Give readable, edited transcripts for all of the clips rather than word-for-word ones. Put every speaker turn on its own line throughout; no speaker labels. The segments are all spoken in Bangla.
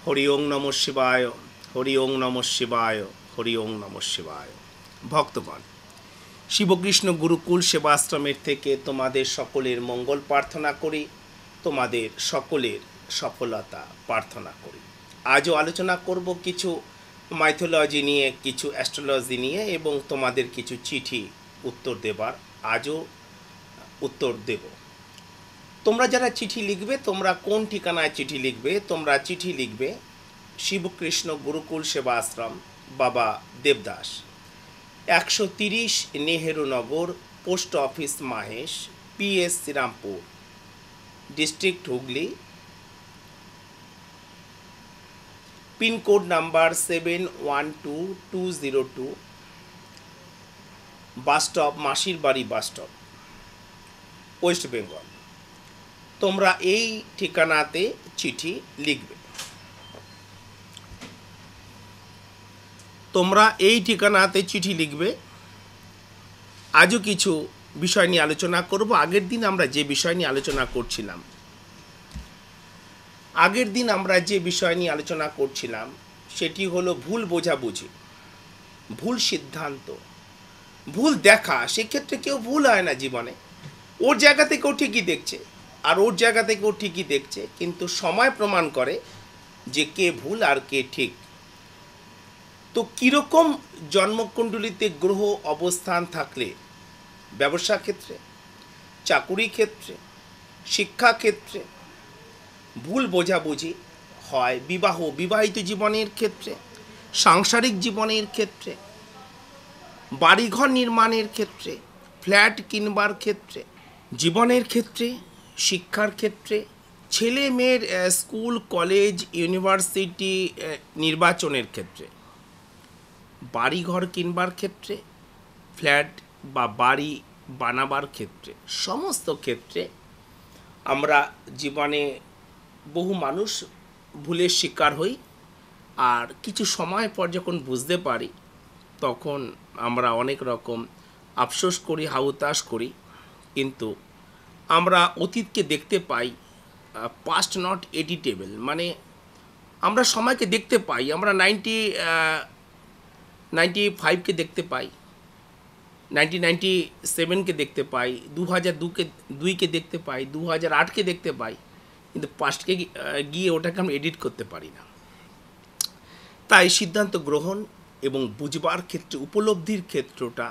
হরি ওং নমঃ শিবায়, হরি ওং নমঃ শিবায়, হরি ওং নমঃ শিবায়। ভক্তগণ, শিবকৃষ্ণ গুরুকুল সেবাশ্রমের থেকে তোমাদের সকলের মঙ্গল প্রার্থনা করি, তোমাদের সকলের সফলতা প্রার্থনা করি। আজও আলোচনা করব কিছু মাইথোলজি নিয়ে, কিছু অ্যাস্ট্রোলজি নিয়ে এবং তোমাদের কিছু চিঠি উত্তর দেবার আজও উত্তর দেব। তোমরা যারা চিঠি লিখবে, তোমরা কোন ঠিকানায় চিঠি লিখবে? তোমরা চিঠি লিখবে Shivkrishna Gurukul Seva Ashram, Baba Debdas, 130 Nehru Nagar, post office Mahesh, PS Serampore, district Hooghly, pin code number 712202, bus stop মাসির বাড়ি বাস স্টপ, ওয়েস্ট বেঙ্গল। তোমরা এই ঠিকানাতে চিঠি লিখবে। তোমরা এই ঠিকানাতে চিঠি লিখবে। আজও কিছু বিষয় নিয়ে আলোচনা করব। আগের দিন আমরা যে বিষয় নিয়ে আলোচনা করছিলাম সেটি হলো ভুল বোঝাবুঝি, ভুল সিদ্ধান্ত, ভুল দেখা। সেক্ষেত্রে কেউ ভুল হয় না জীবনে। ওর জায়গা থেকে ও ঠিকই দেখছে, আর ওর জায়গা থেকে ও ঠিকই দেখছে, কিন্তু সময় প্রমাণ করে যে কে ভুল আর কে ঠিক। তো কীরকম জন্মকুণ্ডলিতে গ্রহ অবস্থান থাকলে ব্যবসা ক্ষেত্রে, চাকুরি ক্ষেত্রে, শিক্ষা ক্ষেত্রে ভুল বোঝাবুঝি হয়, বিবাহিত জীবনের ক্ষেত্রে, সাংসারিক জীবনের ক্ষেত্রে, বাড়িঘর নির্মাণের ক্ষেত্রে, ফ্ল্যাট কিনবার ক্ষেত্রে, জীবনের ক্ষেত্রে, শিক্ষার ক্ষেত্রে, ছেলে মেয়ের স্কুল কলেজ ইউনিভার্সিটি নির্বাচনের ক্ষেত্রে, বাড়িঘর কিনবার ক্ষেত্রে, ফ্ল্যাট বা বাড়ি বানাবার ক্ষেত্রে, সমস্ত ক্ষেত্রে আমরা জীবনে বহু মানুষ ভুলের শিকার হই। আর কিছু সময় পর যখন বুঝতে পারি, তখন আমরা অনেক রকম আফসোস করি, হাহুতাশ করি। কিন্তু আমরা অতীতকে দেখতে পাই, পাস্ট নট এডিটেবল, মানে আমরা সময়কে দেখতে পাই। আমরা 1995কে দেখতে পাই, 1997কে দেখতে পাই, 2002কে দেখতে পাই, 2008কে দেখতে পাই, কিন্তু পাস্টকে গিয়ে ওটাকে আমরা এডিট করতে পারি না। তাই সিদ্ধান্ত গ্রহণ এবং বুঝবার ক্ষেত্রে, উপলব্ধির ক্ষেত্রটা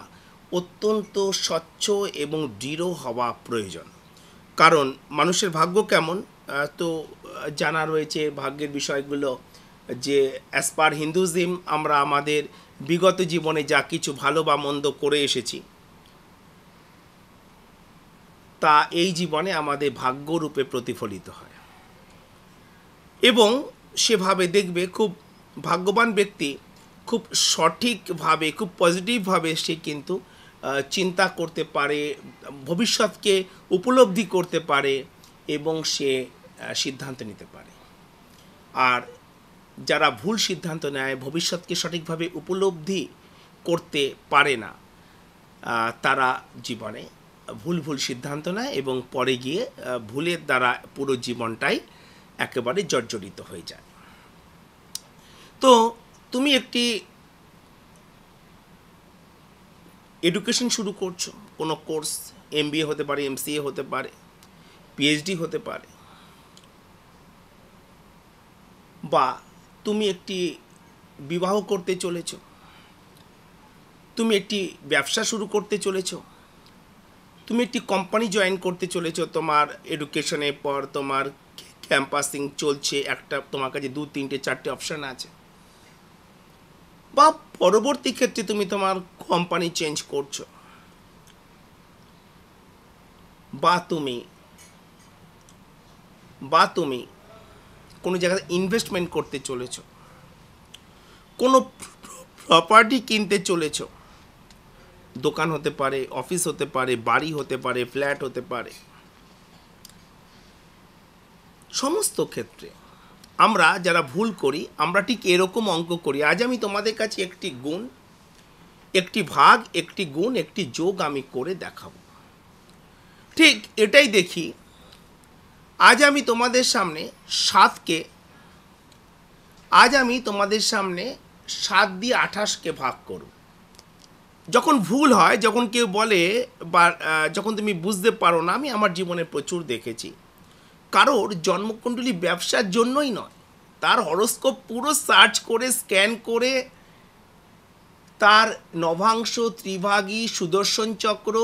অত্যন্ত স্বচ্ছ এবং দৃঢ় হওয়া প্রয়োজন। কারণ মানুষের ভাগ্য কেমন তো জানা রয়েছে, ভাগ্যের বিষয়গুলো যে অ্যাজ পার হিন্দুইজম আমরা আমাদের বিগত জীবনে যা কিছু ভালো বা মন্দ করে এসেছি, তা এই জীবনে আমাদের ভাগ্যরূপে প্রতিফলিত হয়। এবং সেভাবে দেখবে খুব ভাগ্যবান ব্যক্তি খুব সঠিকভাবে, খুব পজিটিভভাবে সে কিন্তু চিন্তা করতে পারে, ভবিষ্যৎকে উপলব্ধি করতে পারে এবং সে সিদ্ধান্ত নিতে পারে। আর যারা ভুল সিদ্ধান্ত নেয়, ভবিষ্যৎকে সঠিকভাবে উপলব্ধি করতে পারে না, তারা জীবনে ভুল সিদ্ধান্ত নেয় এবং পরে গিয়ে ভুলের দ্বারা পুরো জীবনটাই একেবারে জর্জরিত হয়ে যায়। তো তুমি একটি এডুকেশন শুরু করছো, কোনো কোর্স, MBA হতে পারে, MCA হতে পারে, PhD হতে পারে, বা তুমি একটি বিবাহ করতে চলেছ, তুমি একটি ব্যবসা শুরু করতে চলেছ, তুমি একটি কোম্পানি জয়েন করতে চলেছ। তোমার এডুকেশনের পর তোমার ক্যাম্পাসিং চলছে, একটা তোমার কাছে 2, 3, 4টে অপশান আছে, বা পরবর্তী ক্ষেত্রে তুমি তোমার কোম্পানি চেঞ্জ করছো, বা তুমি কোনো জায়গায় ইনভেস্টমেন্ট করতে চলেছ, কোনো প্রপার্টি কিনতে চলেছ, দোকান হতে পারে, অফিস হতে পারে, বাড়ি হতে পারে, ফ্ল্যাট হতে পারে। সমস্ত ক্ষেত্রে আমরা যারা ভুল করি, আমরা ঠিক এরকম অঙ্ক করি। আজ আমি তোমাদের কাছে একটি গুণ, একটি ভাগ, একটি গুণ, একটি যোগ আমি করে দেখাবো। ঠিক এটাই দেখি। আজ আমি তোমাদের সামনে 7কে আজ আমি তোমাদের সামনে 7 দিয়ে 28কে ভাগ করব। যখন ভুল হয়, যখন কেউ বলে বা যখন তুমি বুঝতে পারো না, আমি আমার জীবনে প্রচুর দেখেছি, কারোর জন্মকুণ্ডলী ব্যবসার জন্যই নয়, তার হরোস্কোপ পুরো সার্চ করে স্ক্যান করে তার নবাংশ, ত্রিভাগী, সুদর্শন চক্র,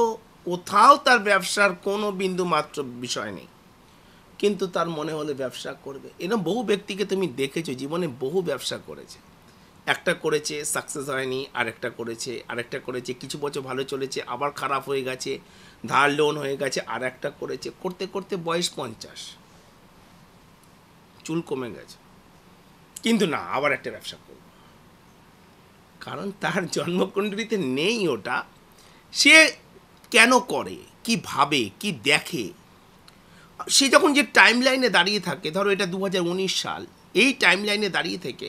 কোথাও তার ব্যবসার কোনো বিন্দু মাত্র বিষয় নেই, কিন্তু তার মনে হলে ব্যবসা করবে। এরকম বহু ব্যক্তিকে তুমি দেখেছো, জীবনে বহু ব্যবসা করেছে, একটা করেছে সাকসেস হয়নি, আরেকটা করেছে কিছু বছর ভালো চলেছে, আবার খারাপ হয়ে গেছে, ধার লোন হয়ে গেছে, আর একটা করেছে, করতে করতে বয়স 50, চুল কমে গেছে, কিন্তু না, আবার একটা ব্যবসা করব, কারণ তার জন্মকুণ্ডলিতে নেই ওটা। সে কেন করে, কি ভাবে, কি দেখে, সে যখন যে টাইম লাইনে দাঁড়িয়ে থাকে, ধরো এটা 2019 সাল, এই টাইম লাইনে দাঁড়িয়ে থেকে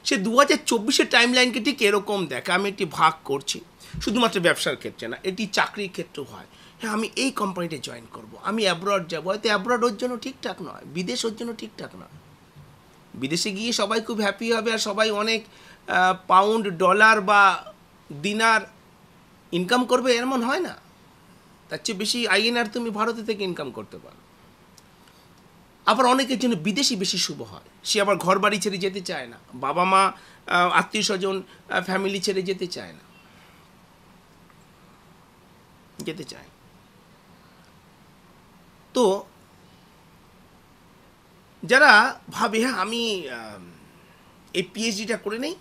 সে 2024-এর টাইম লাইনকে ঠিক এরকম দেখে। আমি একটি ভাগ করছি, শুধুমাত্র ব্যবসার ক্ষেত্রে না, এটি চাকরির ক্ষেত্রেও হয়। হ্যাঁ, আমি এই কোম্পানিতে জয়েন করব, আমি অ্যাব্রড যাবো, হয়তো অ্যাব্রড ওর জন্য ঠিকঠাক নয়, বিদেশ ওর জন্য ঠিকঠাক নয়। বিদেশে গিয়ে সবাই খুব হ্যাপি হবে আর সবাই অনেক পাউন্ড, ডলার বা দিনার ইনকাম করবে, এমন হয় না। তার চেয়ে বেশি আইএনআর তুমি ভারতে থেকে ইনকাম করতে পারো। আবার অনেকের জন্য বিদেশি বেশি শুভ হয়, সে আবার ঘর বাড়ি ছেড়ে যেতে চায় না, বাবা মা, আত্মীয় স্বজন, ফ্যামিলি ছেড়ে যেতে চায় না, যেতে চায়। তো যারা ভাবে হ্যাঁ আমি এই পিএইচডিটা করে নেই,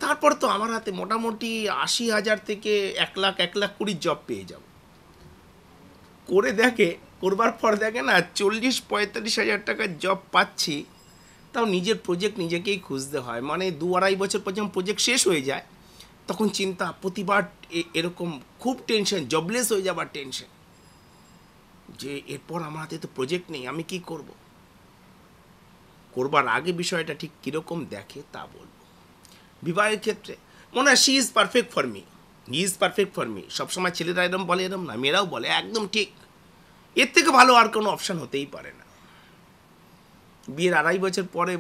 তারপর তো আমার হাতে মোটামুটি 80,000 থেকে 1 লাখ 1,20,000 জব পেয়ে যাব, করে দেখে, করবার পর দেখে না 40-45 হাজার টাকার জব পাচ্ছি, তাও নিজের প্রজেক্ট নিজেকেই খুঁজতে হয়। মানে 2-2.5 বছর পর যখন প্রজেক্ট শেষ হয়ে যায়, তখন চিন্তা, প্রতিবার এরকম খুব টেনশন, জবলেস হয়ে যাবার টেনশন, যে এরপর আমার হাতে তো প্রজেক্ট নেই, আমি কি করব। করবার আগে বিষয়টা ঠিক কীরকম দেখে তা বলবো। বিবাহের ক্ষেত্রে মনে হয় she is perfect for me, he is perfect for me, সবসময় ছেলেরা এরম বলে, এরম না, মেয়েরাও বলে একদম ঠিক, এর থেকে ভালো আর কোনো অপশান হতেই পারে না। বিয়ের 2.5 বছর পরে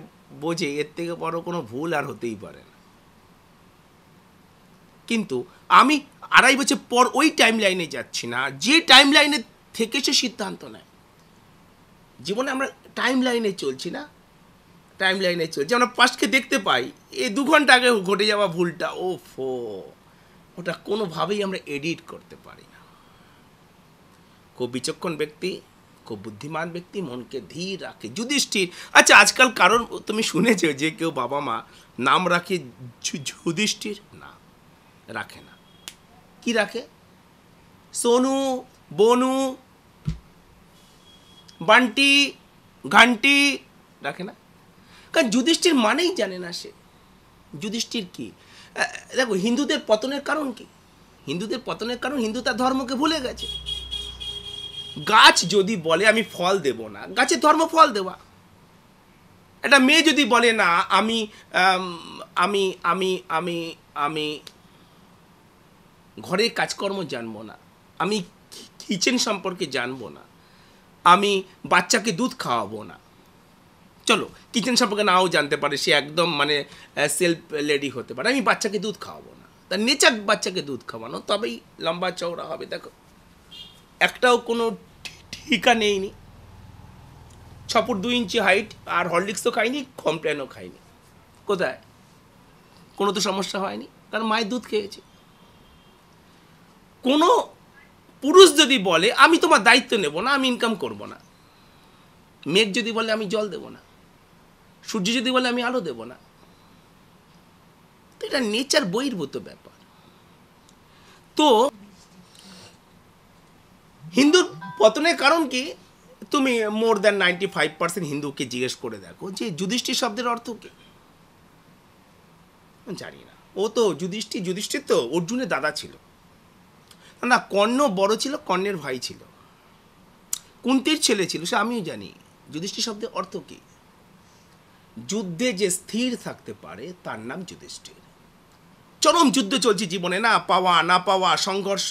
বোঝে এর থেকে বড় কোনো ভুল আর হতেই পারে না। কিন্তু আমি 2.5 বছর পর ওই টাইম লাইনে যাচ্ছি না, যে টাইম লাইনে থেকে সে সিদ্ধান্ত নেয়। জীবনে আমরা টাইম লাইনে চলছি না, টাইম লাইনে চলছি, আমরা পাস্টকে দেখতে পাই, এই 2 ঘন্টা আগে ঘটে যাওয়া ভুলটা, ওফো, ওটা কোনোভাবেই আমরা এডিট করতে পারি না। খুব বিচক্ষণ ব্যক্তি, খুব বুদ্ধিমান ব্যক্তি মনকে ধীর রাখে। যুধিষ্ঠির, আচ্ছা আজকাল কারণ তুমি শুনেছো যে কেউ বাবা মা নাম রাখে যুধিষ্ঠির? না, রাখে না। কি রাখে? সোনু, বনু, বান্টি, ঘান্টি রাখে না, কারণ যুধিষ্ঠির মানেই জানে না সে। যুধিষ্ঠির কি? দেখো, হিন্দুদের পতনের কারণ কি? হিন্দুদের পতনের কারণ, হিন্দু তার ধর্মকে ভুলে গেছে। গাছ যদি বলে আমি ফল দেব না, গাছের ধর্ম ফল দেওয়া। একটা মেয়ে যদি বলে না আমি আমি আমি আমি আমি ঘরের কাজকর্ম জানবো না, আমি কিচেন সম্পর্কে জানবো না, আমি বাচ্চাকে দুধ খাওয়াবো না, চলো কিচেন সম্পর্কে নাও জানতে পারে, সে একদম মানে সেলফ লেডি হতে পারে, আমি বাচ্চাকে দুধ খাওয়াবো না, তার নেচার বাচ্চাকে দুধ খাওয়ানো, তবেই লম্বা চওড়া হবে। দেখো, একটাও কোনো ঠিকা নেইনি, 6 ফুট 2 ইঞ্চি হাইট, আর হরলিক্সও খাইনি, কমপ্লেনও খাইনি, কোথায়? কোনো তো সমস্যা হয়নি, কারণ মায়ের দুধ খেয়েছে। কোনো পুরুষ যদি বলে আমি তোমার দায়িত্ব নেব না, আমি ইনকাম করব না, মেঘ যদি বলে আমি জল দেব না, সূর্য যদি বলে আমি আলো দেব না, তো এটা নেচার বহির্ভূত ব্যাপার। তো হিন্দুর পতনের কারণ কি? তুমি মোর দ্যান 95% হিন্দুকে জিজ্ঞেস করে দেখো যে যুধিষ্ঠির শব্দের অর্থ কি? জানি না। ও তো যুধিষ্ঠির তো অর্জুনের দাদা ছিল না, কর্ণ বড় ছিল, কর্ণের ভাই ছিল, কুন্তির ছেলে ছিল, সে আমিও জানি। যুধিষ্ঠির শব্দের অর্থ কি? যুদ্ধে যে স্থির থাকতে পারে তার নাম যুধিষ্ঠির। চরম যুদ্ধ চলছে জীবনে, না পাওয়া না পাওয়া, সংঘর্ষ,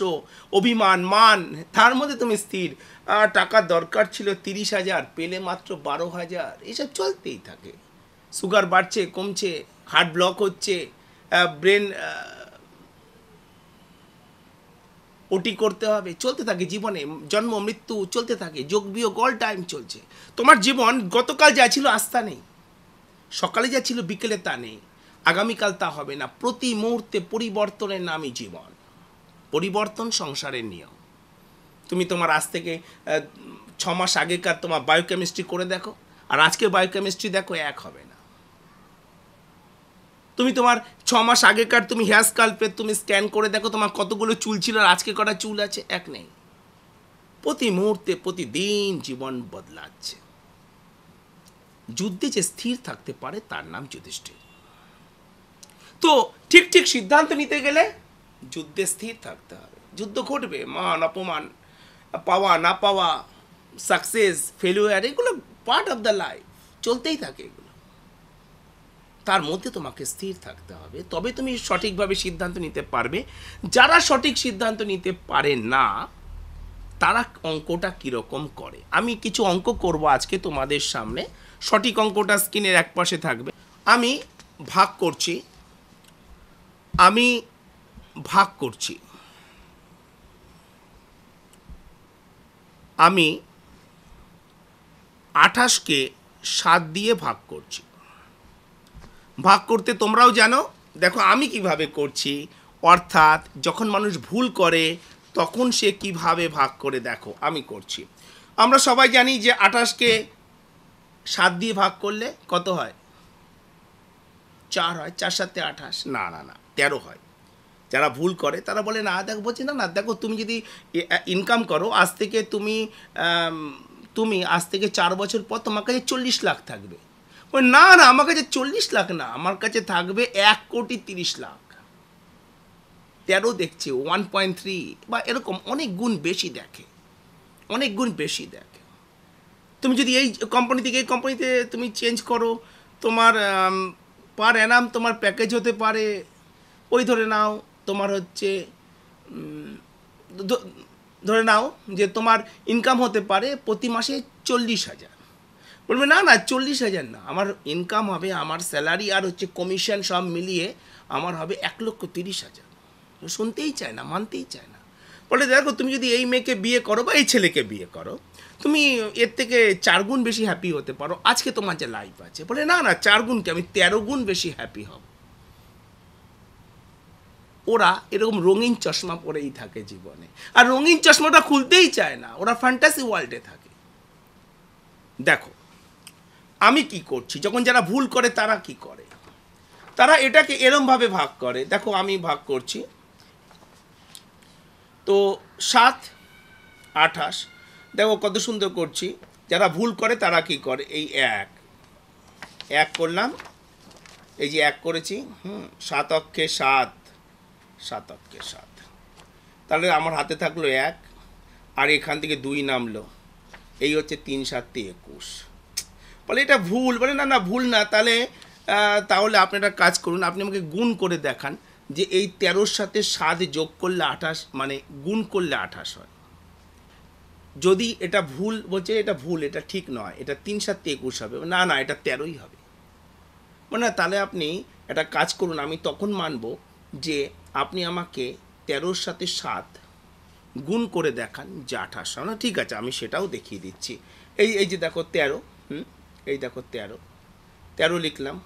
অভিমান, মান, তার মধ্যে তুমি স্থির। টাকার দরকার ছিল 30,000, পেলে মাত্র 12,000, এসব চলতেই থাকে। সুগার বাড়ছে কমছে, হার্ট ব্লক হচ্ছে, ব্রেন ওটি করতে হবে, চলতে থাকে জীবনে, জন্ম মৃত্যু চলতে থাকে, যোগ বিয়োগ অল টাইম চলছে। তোমার জীবন গতকাল যা ছিল আজ তা নেই, সকালে যা ছিল বিকেলে তা নেই, আগামীকাল তা হবে না। প্রতি মুহূর্তে পরিবর্তনের নামই জীবন, পরিবর্তন সংসারের নিয়ম। তুমি তোমার আজ থেকে 6 মাস আগেকার তোমার বায়োকেমিস্ট্রি করে দেখো, আর আজকের বায়োকেমিস্ট্রি দেখো, এক হবে না। তুমি তোমার 6 মাস আগেকার তুমি হেয়ার স্কাল্পের তুমি স্ক্যান করে দেখো, তোমার কতগুলো চুল ছিল আর আজকে কটা চুল আছে, এক নেই। প্রতি মুহূর্তে প্রতিদিন জীবন বদলাচ্ছে। যুদ্ধে যে স্থির থাকতে পারে তার নাম যুধিষ্ঠির। তো ঠিক ঠিক সিদ্ধান্ত নিতে গেলে যুদ্ধে স্থির থাকতে হবে। যুদ্ধ ঘটবে, মান অপমান, পাওয়া না পাওয়া, সাকসেস ফেলিওয়ার, এগুলো পার্ট অফ দ্য লাইফ, চলতেই থাকে এগুলো। তার মধ্যে তোমাকে স্থির থাকতে হবে, তবে তুমি সঠিকভাবে সিদ্ধান্ত নিতে পারবে। যারা সঠিক সিদ্ধান্ত নিতে পারে না তারা অঙ্কটা কীরকম করে, আমি কিছু অঙ্ক করব আজকে তোমাদের সামনে। সঠিক অঙ্কটা স্ক্রিনের এক পাশে থাকবে। আমি ভাগ করছি, আমি ভাগ করছি, আমি 28কে 7 দিয়ে ভাগ করছি। ভাগ করতে তোমরাও জানো, দেখো আমি কিভাবে করছি, অর্থাৎ যখন মানুষ ভুল করে তখন সে কিভাবে ভাগ করে, দেখো আমি করছি। আমরা সবাই জানি যে 28কে 7 দিয়ে ভাগ করলে কত হয়, 4 হয়। 4 7 28, না না না 13 হয়। যারা ভুল করে তারা বলে না, দেখো বলছি না না, দেখো তুমি যদি ইনকাম করো আজ থেকে, তুমি আজ থেকে 4 বছর পর তোমার কাছে 40 লাখ থাকবে। ওই না না, আমার কাছে 40 লাখ না, আমার কাছে থাকবে 1,30,00,000। 13 দেখছে, 1.3 বা এরকম অনেক গুণ বেশি দেখে, অনেক গুণ বেশি দেখে। তুমি যদি এই কোম্পানি থেকে এই কোম্পানিতে তুমি চেঞ্জ করো, তোমার পার অ্যানাম তোমার প্যাকেজ হতে পারে, ওই ধরে নাও তোমার হচ্ছে, ধরে নাও যে তোমার ইনকাম হতে পারে প্রতি মাসে 40,000। বলবে না না 40,000 না, আমার ইনকাম হবে, আমার স্যালারি আর হচ্ছে কমিশন সব মিলিয়ে আমার হবে 1,30,000। শুনতেই চায় না, মানতেই চায় না। বলে দেখো তুমি যদি এই মেয়েকে বিয়ে করো বা এই ছেলেকে বিয়ে করো, তুমি এর থেকে 4 গুণ বেশি হ্যাপি হতে পারো আজকে তোমার যে লাইফ আছে। বলে না না 4 গুণ কি, আমি 13 গুণ বেশি হ্যাপি হব। ওরা এরকম রঙিন চশমা পরেই থাকে জীবনে, আর রঙিন চশমাটা খুলতেই চায় না, ওরা ফ্যান্টাসি ওয়ার্ল্ডে থাকে। দেখো আমি কি করছি, যখন যারা ভুল করে তারা কি করে, তারা এটাকে এরমভাবে ভাগ করে। দেখো আমি ভাগ করছি, তো 7 28, দেখো কত সুন্দর করছি। যারা ভুল করে তারা কি করে, এই এক করলাম, এই যে 1 করেছি, 7 অক্ষে 7, 7 অক্ষে 7, তাহলে আমার হাতে থাকলো 1, আর এখান থেকে 2 নামলো, এই হচ্ছে 3 7 21। বলে এটা ভুল, বলে না না ভুল না, তাহলে আপনি একটা কাজ করুন, আপনি আমাকে গুণ করে দেখান যে এই 13-র সাথে 7 যোগ করলে 28, মানে গুণ করলে 28 হয়। যদি এটা ভুল বলছে, এটা ভুল, এটা ঠিক নয়, এটা 3 7 21 হবে, না না এটা 13ই হবে। মানে তাহলে আপনি একটা কাজ করুন, আমি তখন মানব যে আপনি আমাকে 13-র সাথে 7 গুণ করে দেখান যে 28 হয় না। ঠিক আছে, আমি সেটাও দেখিয়ে দিচ্ছি। এই যে দেখো 13, এই দেখো 13 লিখলাম,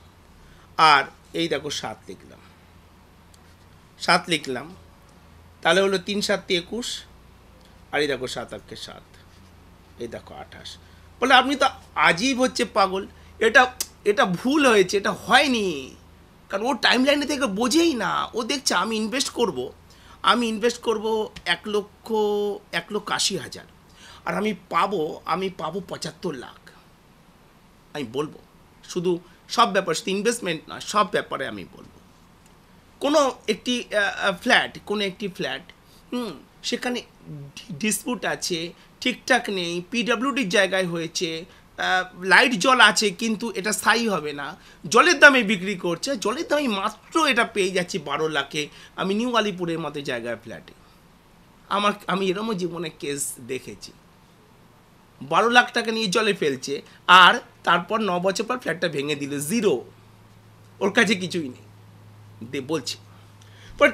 আর এই দেখো 7 লিখলাম, 7 লিখলাম, তাহলে হলো 3 7 21, আর এই দেখো 7 অক্ষে 7, এই দেখো 28। বলে আপনি তো আজীব হচ্ছে পাগল, এটা ভুল হয়েছে, এটা হয়নি। কারণ ও টাইম লাইনে থেকে বোঝেই না, ও দেখছে আমি ইনভেস্ট করব 1,80,000, আর আমি পাবো 75 লাখ। আমি বলবো শুধু সব ব্যাপার, শুধু ইনভেস্টমেন্ট না, সব ব্যাপারে আমি বলবো। কোনো একটি ফ্ল্যাট, সেখানে ডিসপুট আছে, ঠিকঠাক নেই, পিডাব্লিউডির জায়গায় হয়েছে, লাইট জল আছে, কিন্তু এটা স্থায়ী হবে না, জলের দামে বিক্রি করছে, জলের দামে মাত্র এটা পেয়ে যাচ্ছি 12 লাখে, আমি নিউ আলিপুরের মতো জায়গায় ফ্ল্যাটে। আমি এরমও জীবনে কেস দেখেছি। 12 লাখ টাকা নিয়ে জলে ফেলছে, আর তারপর 9 বছর পর ফ্ল্যাটটা ভেঙে দিল, জিরো, ওর কাছে কিছুই নেই বলছে। বাট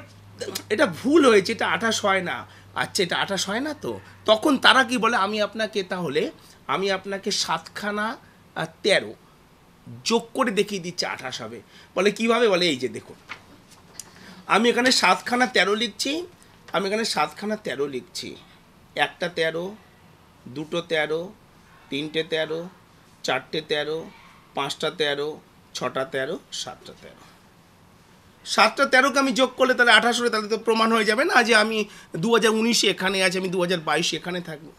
এটা ভুল হয়েছে, এটা 28 হয় না। আচ্ছা, এটা 28 হয় না, তো তখন তারা কি বলে, আমি আপনাকে 7খানা 13 যোগ করে দেখিয়ে দিচ্ছে 28 হবে। বলে কিভাবে, বলে এই যে দেখুন, আমি এখানে 7খানা 13 লিখছি, একটা 13, দুটো 13, তিনটে 13, চারটে 13, পাঁচটা 13, ছটা 13, সাতটা 13। 7টা 13কে আমি যোগ করলে তাহলে 28 হলে, তাহলে তো প্রমাণ হয়ে যাবে না যে আমি 2019 এখানে আছি, আমি 2022 এখানে থাকবো।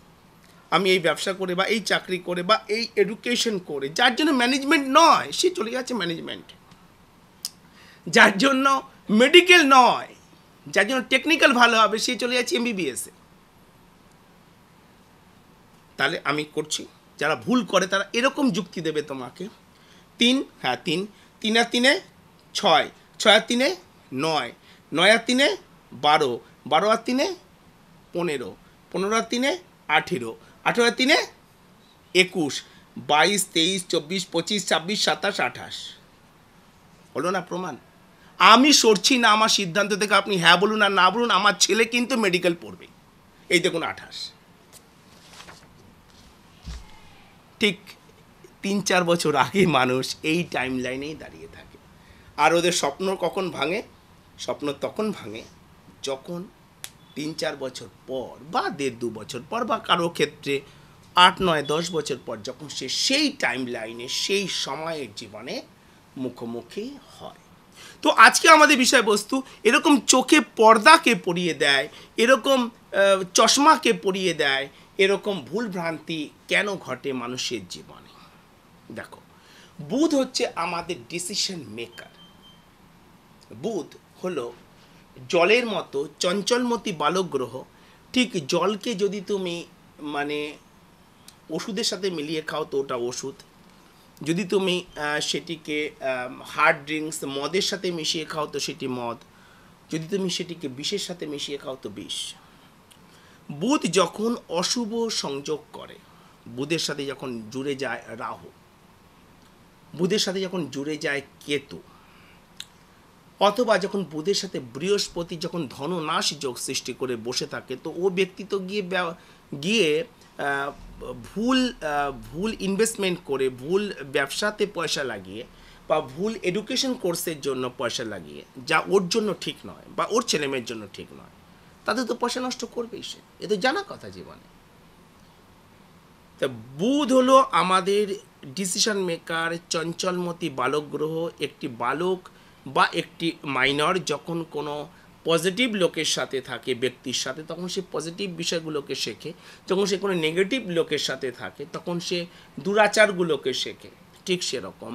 আমি এই ব্যবসা করে বা এই চাকরি করে বা এই এডুকেশন করে, যার জন্য ম্যানেজমেন্ট নয় সে চলে যাচ্ছে ম্যানেজমেন্ট, যার জন্য মেডিকেল নয়, যার জন্য টেকনিক্যাল ভালো হবে সে চলে যাচ্ছে এমবিবিএসে। তাহলে আমি করছি, যারা ভুল করে তারা এরকম যুক্তি দেবে তোমাকে, 3, হ্যাঁ 3, 3 আর 3 6, 6 আর 3 9, 9 আর 3 12, 12 আর 3 15, 15 আর 3 18, 18 আর 3 21, 22, 23, 24, 25, 26, 27, 28। হলো না প্রমাণ? আমি সরছি না আমার সিদ্ধান্ত থেকে, আপনি হ্যাঁ বলুন আর না বলুন, আমার ছেলে কিন্তু মেডিকেল পড়বে। এই দেখুন 28। ঠিক 3-4 বছর আগে মানুষ এই টাইম লাইনেই দাঁড়িয়ে থাকে। আর ওদের স্বপ্ন কখন ভাঙে? স্বপ্ন তখন ভাঙে যখন 3-4 বছর পর বা 1.5-2 বছর পর, বা কারো ক্ষেত্রে 8-9-10 বছর পর, যখন সে সেই টাইম লাইনে সেই সময়ের জীবনে মুখোমুখি হয়। তো আজকে আমাদের বিষয়বস্তু, এরকম চোখে পর্দাকে পরিয়ে দেয়, এরকম চশমাকে পরিয়ে দেয়, এরকম ভুল ভ্রান্তি কেন ঘটে মানুষের জীবনে। দেখো, বুধ হচ্ছে আমাদের ডিসিশন মেকার। বুধ হলো জলের মতো চঞ্চলমতি বালক গ্রহ। ঠিক জলকে যদি তুমি মানে ওষুধের সাথে মিলিয়ে খাও তো ওটা ওষুধ, যদি তুমি সেটিকে হার্ড ড্রিঙ্কস মদের সাথে মিশিয়ে খাও তো সেটি মদ, যদি তুমি সেটিকে বিষের সাথে মিশিয়ে খাও তো বিষ। বুধ যখন অশুভ সংযোগ করে, বুধের সাথে যখন জুড়ে যায় রাহু, বুধের সাথে যখন জুড়ে যায় কেতু, অথবা যখন বুধের সাথে বৃহস্পতি যখন ধননাশ যোগ সৃষ্টি করে বসে থাকে, তো ও ব্যক্তি তো গিয়ে ভুল ইনভেস্টমেন্ট করে, ভুল ব্যবসাতে পয়সা লাগিয়ে বা ভুল এডুকেশন কোর্সের জন্য পয়সা লাগিয়ে, যা ওর জন্য ঠিক নয় বা ওর ছেলেমেয়ের জন্য ঠিক নয়, তাদের তো পয়সা নষ্ট করবেই সে, এ তো জানা কথা জীবনে। তা বুধ হলো আমাদের ডিসিশন মেকার, চঞ্চলমতি বালক গ্রহ। একটি বালক বা একটি মাইনর যখন কোনো পজিটিভ লোকের সাথে থাকে, ব্যক্তির সাথে, তখন সে পজিটিভ বিষয়গুলোকে শেখে। যখন সে কোনো নেগেটিভ লোকের সাথে থাকে তখন সে দুরাচারগুলোকে শেখে। ঠিক সেরকম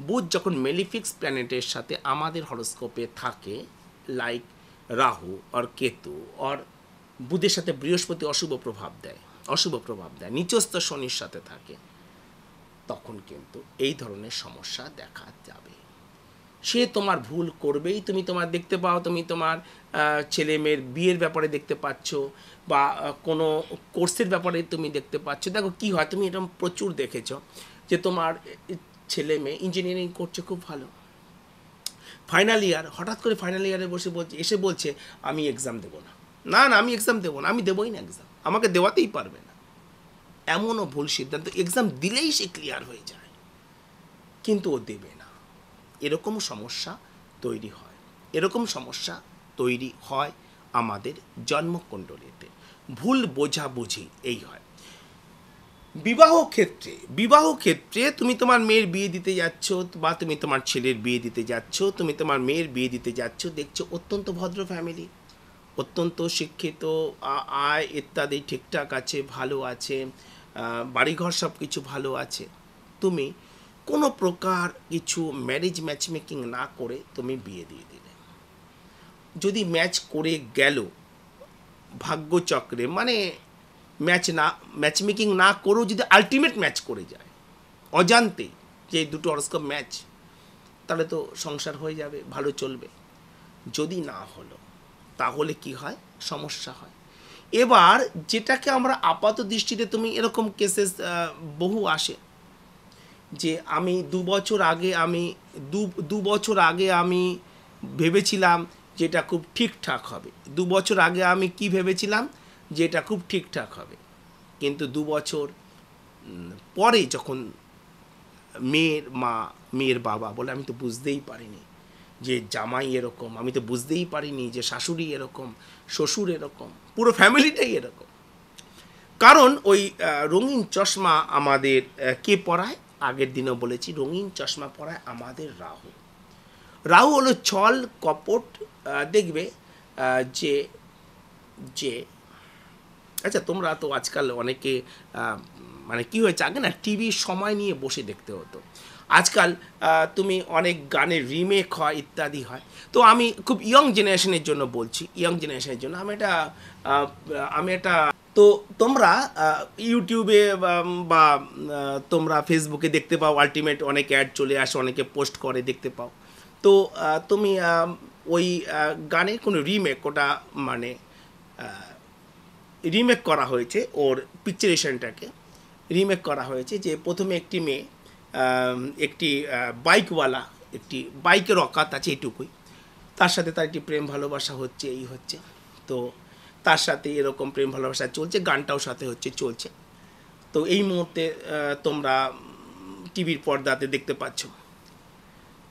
বুধ যখন মেলিফিক্স প্ল্যানেটের সাথে আমাদের হরোস্কোপে থাকে, লাইক রাহু আর কেতু, আর বুধের সাথে বৃহস্পতি অশুভ প্রভাব দেয়, নিচস্থ শনির সাথে থাকে, তখন কিন্তু এই ধরনের সমস্যা দেখা যাবে। সে তোমার ভুল করবেই। তুমি তোমার দেখতে পাও, তুমি তোমার ছেলে মেয়ের বিয়ের ব্যাপারে দেখতে পাচ্ছ, বা কোনো কোর্সের ব্যাপারে তুমি দেখতে পাচ্ছ। দেখো কি হয়, তুমি এরকম প্রচুর দেখেছ যে তোমার ছেলে মেয়ে ইঞ্জিনিয়ারিং করছে, খুব ভালো, ফাইনাল ইয়ার, হঠাৎ করে ফাইনাল ইয়ারে এসে বলছে আমি এক্সাম দেবো না, আমি এক্সাম দেবো না, আমি দেবোই না এক্সাম, আমাকে দেওয়াতেই পারবে না। এমনও ভুল সিদ্ধান্ত, এক্সাম দিলেই সে ক্লিয়ার হয়ে যায়, কিন্তু ও দেবে না। এরকম সমস্যা তৈরি হয় আমাদের জন্মকুণ্ডলীতে। ভুল বোঝাবুঝি এই হয়। বিবাহ ক্ষেত্রে তুমি তোমার মেয়ের বিয়ে দিতে যাচ্ছ, বা তুমি তোমার ছেলের বিয়ে দিতে যাচ্ছ, তুমি তোমার মেয়ের বিয়ে দিতে যাচ্ছ, দেখছো অত্যন্ত ভদ্র ফ্যামিলি, অত্যন্ত শিক্ষিত, আয় ইত্যাদি ঠিকঠাক আছে, ভালো আছে, বাড়িঘর সব কিছু ভালো আছে। তুমি কোনো প্রকার কিছু ম্যারেজ ম্যাচমেকিং না করে তুমি বিয়ে দিয়ে দিলে। যদি ম্যাচ করে গেল ভাগ্যচক্রে, মানে ম্যাচমেকিং না করেও যদি আলটিমেট ম্যাচ করে যায় অজান্তে, যে দুটো হরোস্কোপ ম্যাচ, তাহলে তো সংসার হয়ে যাবে, ভালো চলবে। যদি না হলো তাহলে কি হয়, সমস্যা হয়। এবার যেটাকে আমরা আপাত দৃষ্টিতে, তুমি এরকম কেসেস বহু আসে যে আমি 2 বছর আগে আমি দু বছর আগে আমি ভেবেছিলাম যে এটা খুব ঠিকঠাক হবে। 2 বছর আগে আমি কি ভেবেছিলাম যে এটা খুব ঠিকঠাক হবে, কিন্তু 2 বছর পরে যখন মেয়ের মা মেয়ের বাবা বলে আমি তো বুঝতেই পারিনি যে জামাই এরকম, আমি তো বুঝতেই পারিনি যে শাশুড়ি এরকম, শ্বশুর এরকম, পুরো ফ্যামিলিটাই এরকম। কারণ ওই রঙিন চশমা আমাদের কে পরায়? আগের দিনও বলেছি, রঙিন চশমা পরায় আমাদের রাহু। রাহু হলো ছল কপট। দেখবে যে যে আচ্ছা, তোমরা তো আজকাল অনেকে মানে কী হয়েছে, আগে না টিভির সময় নিয়ে বসে দেখতে হতো, আজকাল তুমি অনেক গানের রিমেক হয়, ইত্যাদি হয়। তো আমি খুব ইয়ং জেনারেশনের জন্য বলছি, ইয়ং জেনারেশনের জন্য আমি এটা তো তোমরা ইউটিউবে বা তোমরা ফেসবুকে দেখতে পাও, আলটিমেট অনেক অ্যাড চলে আসে, অনেকে পোস্ট করে দেখতে পাও। তো তুমি ওই গানের কোনো রিমেক, ওটা মানে রিমেক করা হয়েছে, ওর পিকচারেশনটাকে রিমেক করা হয়েছে। যে প্রথমে একটি মেয়ে, একটি বাইকওয়ালা, একটি বাইকের অকাত আছে এটুকুই, তার সাথে তার একটি প্রেম ভালোবাসা হচ্ছে, এই হচ্ছে। তো তার সাথে এরকম প্রেম ভালোবাসা চলছে, গানটাও সাথে হচ্ছে, চলছে। তো এই মুহূর্তে তোমরা টিভির পর্দাতে দেখতে পাচ্ছ।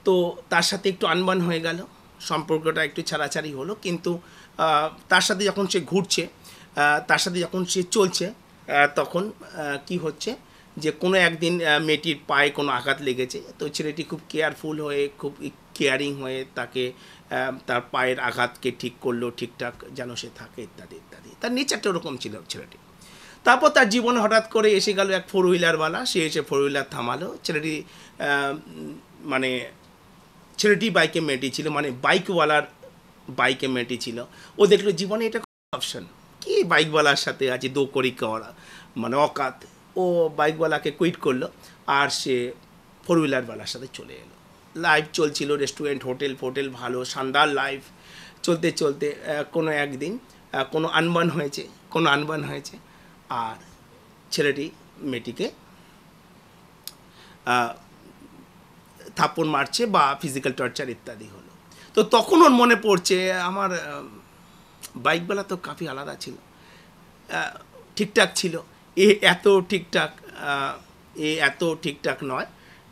তো তার সাথে একটু আনবান হয়ে গেল, সম্পর্কটা একটু ছাড়াছাড়ি হলো, কিন্তু তার সাথে যখন সে ঘুরছে, তার সাথে যখন সে চলছে, তখন কি হচ্ছে যে কোনো একদিন মেয়েটির পায়ে কোনো আঘাত লেগেছে। তো ছেলেটি খুব কেয়ারফুল হয়ে, খুব কেয়ারিং হয়ে তাকে তার পায়ের আঘাতকে ঠিক করলো, ঠিকঠাক যেন সে থাকে, ইত্যাদি ইত্যাদি। তার নেচারটা ওরকম ছিল ছেলেটি। তারপর তার জীবনে হঠাৎ করে এসে গেল এক 4 হুইলারওয়ালা, সে এসে 4 হুইলার থামালো। ছেলেটি মানে ছেলেটি বাইকে মেয়েটি ছিল, মানে বাইকওয়ালার বাইকে মেয়েটি ছিল। ও দেখলো জীবনে এটা অপশন কি, বাইকওয়ালার সাথে আছে দো করি করা, মানে অকাত। ও বাইকওয়ালাকে কুইট করলো, আর সে 4 হুইলারওয়ালার সাথে চলে এলো। লাইফ চলছিল, রেস্টুরেন্ট, হোটেল ফোটেল, ভালো শানদার লাইফ চলতে চলতে কোনো একদিন কোনো আনবান হয়েছে, আর ছেলেটি মেয়েটিকে থাপ্পড় মারছে বা ফিজিক্যাল টর্চার ইত্যাদি হলো। তো তখন ওর মনে পড়ছে, আমার বাইকওয়ালা তো কাফি আলাদা ছিল, ঠিকঠাক ছিল, এত ঠিকঠাক নয়,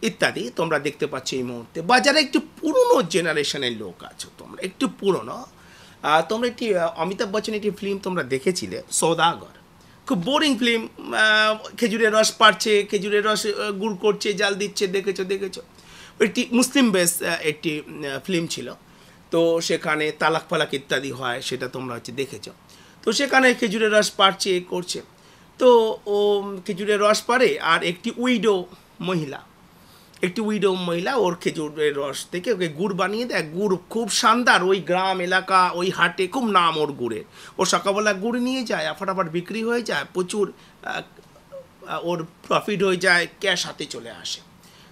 ইত্যাদি। তোমরা দেখতে পাচ্ছ এই মুহূর্তে। বা যারা একটু পুরনো জেনারেশনের লোক আছো, তোমরা একটু পুরনো, তোমরা একটি অমিতাভ বচ্চন একটি ফিল্ম তোমরা দেখেছিলে, সৌদাগর। খুব বোরিং ফিল্ম, খেজুরের রস পাড়ছে, খেজুরের রস গুড় করছে, জাল দিচ্ছে, দেখেছো। একটি মুসলিম বেস একটি ফিল্ম ছিল। তো সেখানে তালাক ফালাক ইত্যাদি হয়, সেটা তোমরা দেখেছো। তো সেখানে খেজুরের রস পাড়ছে, করছে। তো ও খেজুরের রস পাড়ে, আর একটি উইডো মহিলা ওর খেজুরের রস থেকে ওকে গুড় বানিয়ে দেয়। গুড় খুব শানদার, ওই গ্রাম এলাকা, ওই হাটে খুব নাম ওর গুড়ের। ও সকালবেলা গুড় নিয়ে যায়, ফাটাফাট বিক্রি হয়ে যায়, প্রচুর ওর প্রফিট হয়ে যায়, ক্যাশ হাতে চলে আসে।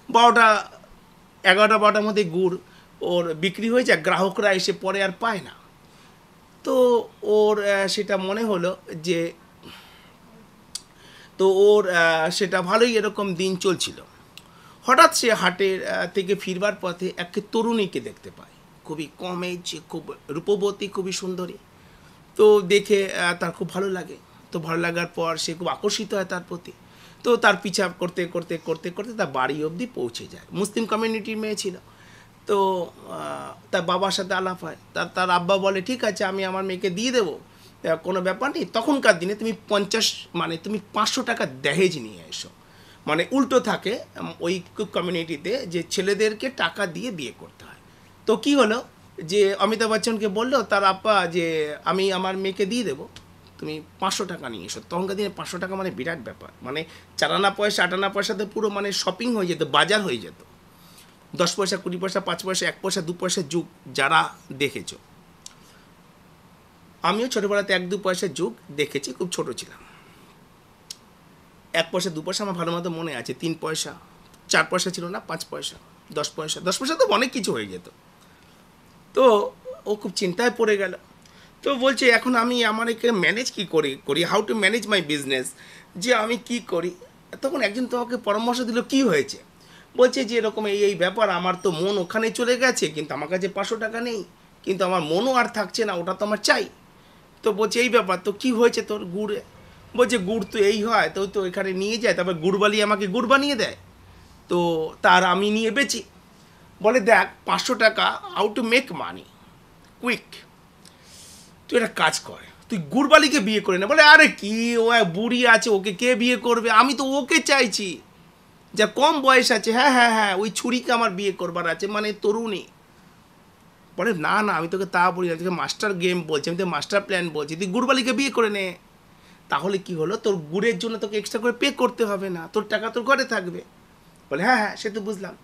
11টা-12টার মধ্যে গুড় ওর বিক্রি হয়ে যায়, গ্রাহকরা এসে পরে আর পায় না। তো ওর সেটা মনে হলো যে, তো ওর সেটা ভালোই এরকম দিন চলছিল। হঠাৎ সে হাটের থেকে ফিরবার পথে এক তরুণীকে দেখতে পায়, খুবই কম এজ, খুব রূপবতী, খুবই সুন্দরী। তো দেখে তার খুব ভালো লাগে। তো ভালো লাগার পর সে খুব আকর্ষিত হয় তার প্রতি। তো তার পিছা করতে তার বাড়ি অবধি পৌঁছে যায়। মুসলিম কমিউনিটির মেয়ে ছিল। তো তার বাবার সাথে আলাপ হয়। তার আব্বা বলে, ঠিক আছে, আমি আমার মেয়েকে দিয়ে দেবো, কোনো ব্যাপার নেই। তখনকার দিনে তুমি 500 টাকা দহেজ নিয়ে এসো। মানে উল্টো থাকে ওই কমিউনিটিতে, যে ছেলেদেরকে টাকা দিয়ে বিয়ে করতে হয়। তো কি হলো যে অমিতাভ বচ্চনকে বললো তার আব্বা যে আমি আমার মেয়েকে দিয়ে দেবো, তুমি 500 টাকা নিয়ে এসো। তখনকার দিনে 500 টাকা মানে বিরাট ব্যাপার, মানে 4 আনা পয়সা 8 আনা পয়সাতে পুরো মানে শপিং হয়ে যেত, বাজার হয়ে যেত। 10 পয়সা 20 পয়সা 5 পয়সা 1 পয়সা 2 পয়সার যুগ যারা দেখেছো, আমিও ছোটোবেলাতে 1-2 পয়সার যুগ দেখেছি, খুব ছোট ছিলাম। 1 পয়সা 2 পয়সা আমার ভালো মতো মনে আছে, 3 পয়সা 4 পয়সা ছিল না, 5 পয়সা 10 পয়সা তো অনেক কিছু হয়ে যেত। তো ও খুব চিন্তায় পড়ে গেল। তো বলছে এখন আমি আমার একে ম্যানেজ কী করি how to manage my business, যে আমি কি করি। তখন একজন তোমাকে পরামর্শ দিল, কি হয়েছে? বলছে যে এরকম এই ব্যাপার, আমার তো মন ওখানে চলে গেছে, কিন্তু আমার কাছে 500 টাকা নেই, কিন্তু আমার মনও আর থাকছে না, ওটা তো আমার চাই। তো বলছে এই ব্যাপার, তো কি হয়েছে তোর গুড়ে? বলছে গুড় তো এই হয়, তো তো এখানে নিয়ে যায়, তারপর গুড়বালি আমাকে গুড় বানিয়ে দেয়, তো তার আমি নিয়ে বেচি। বলে দেখ 500 টাকা, how to make money quick, তুই একটা কাজ কর, তুই গুড়বালিকে বিয়ে করে নে। বলে আরে কি, ও এক বুড়ি আছে, ওকে কে বিয়ে করবে, আমি তো ওকে চাইছি, যা কম বয়স আছে। হ্যাঁ হ্যাঁ হ্যাঁ, ওই ছুরিকে আমার বিয়ে করবার আছে, মানে তরুণী। বলে না না, আমি তোকে তা বলি না, তোকে মাস্টার গেম বলছি, আমি তো মাস্টার প্ল্যান বলছি, তুই গুড়বালিকে বিয়ে করে নে। তাহলে কি হলো, তোর গুড়ের জন্য তোকে এক্সট্রা করে পে করতে হবে না, তোর টাকা তোর ঘরে থাকবে। বলে হ্যাঁ হ্যাঁ, সে তো বুঝলাম।